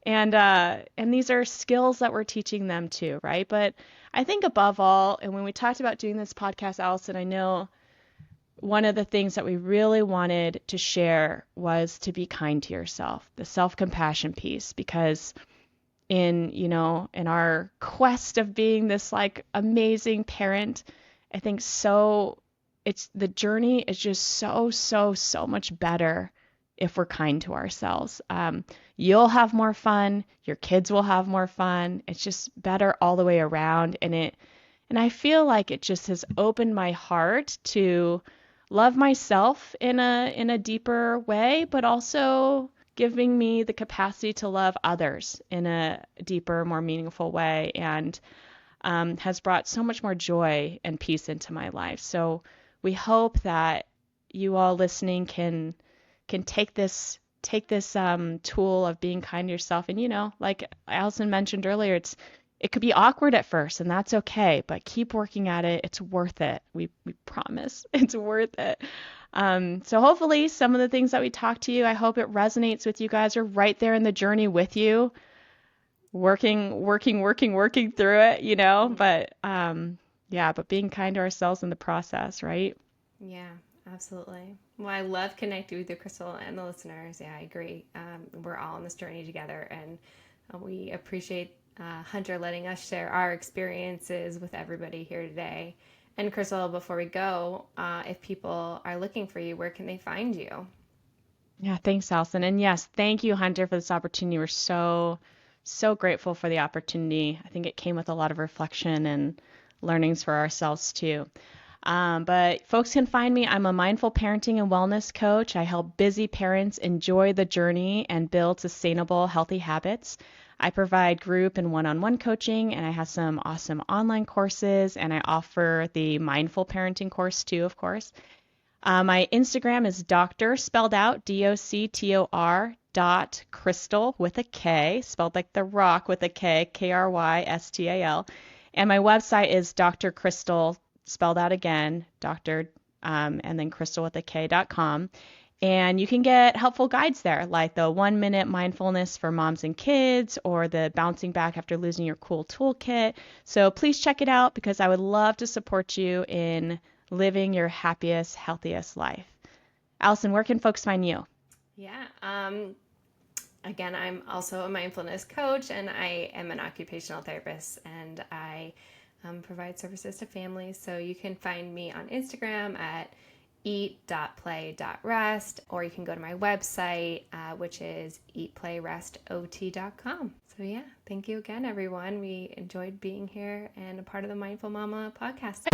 And these are skills that we're teaching them too, right? But I think above all, and when we talked about doing this podcast, Allyson, I know one of the things that we really wanted to share was to be kind to yourself, the self-compassion piece, because in our quest of being this like amazing parent, I think it's the journey is just so much better if we're kind to ourselves. You'll have more fun, your kids will have more fun. It's just better all the way around, and I feel like it just has opened my heart to love myself in a deeper way, but also giving me the capacity to love others in a deeper, more meaningful way, and has brought so much more joy and peace into my life. So we hope that you all listening can take this tool of being kind to yourself, and like Allyson mentioned earlier, it could be awkward at first, and that's okay, but keep working at it. It's worth it. We promise it's worth it. So hopefully some of the things that we talked to you, I hope it resonates with you guys. We're right there in the journey with you, working through it, but yeah, but being kind to ourselves in the process, right? Yeah, absolutely. Well, I love connecting with you, Krystal, and the listeners. Yeah, I agree. We're all on this journey together, and we appreciate Hunter letting us share our experiences with everybody here today. And Krystal, before we go, if people are looking for you, where can they find you? Yeah, thanks, Alison. And yes, thank you, Hunter, for this opportunity. We're so grateful for the opportunity. I think it came with a lot of reflection and learnings for ourselves too. But folks can find me. I'm a mindful parenting and wellness coach. I help busy parents enjoy the journey and build sustainable, healthy habits. I provide group and one-on-one coaching, and I have some awesome online courses, and I offer the mindful parenting course too, of course. My Instagram is Dr. spelled out Doctor Krystal with a K, spelled like the rock with a K, Krystal. And my website is Dr. Krystal, spelled out again, Dr. And then Krystal with a K.com. And you can get helpful guides there, like the 1-minute mindfulness for moms and kids, or the bouncing back after losing your cool toolkit. So please check it out, because I would love to support you in living your happiest, healthiest life. Allyson, where can folks find you? Yeah. Again, I'm also a mindfulness coach, and I am an occupational therapist, and I provide services to families. So you can find me on Instagram at eat.play.rest, or you can go to my website, which is eatplayrestot.com. So yeah, thank you again, everyone. We enjoyed being here and a part of the Mindful Mama podcast.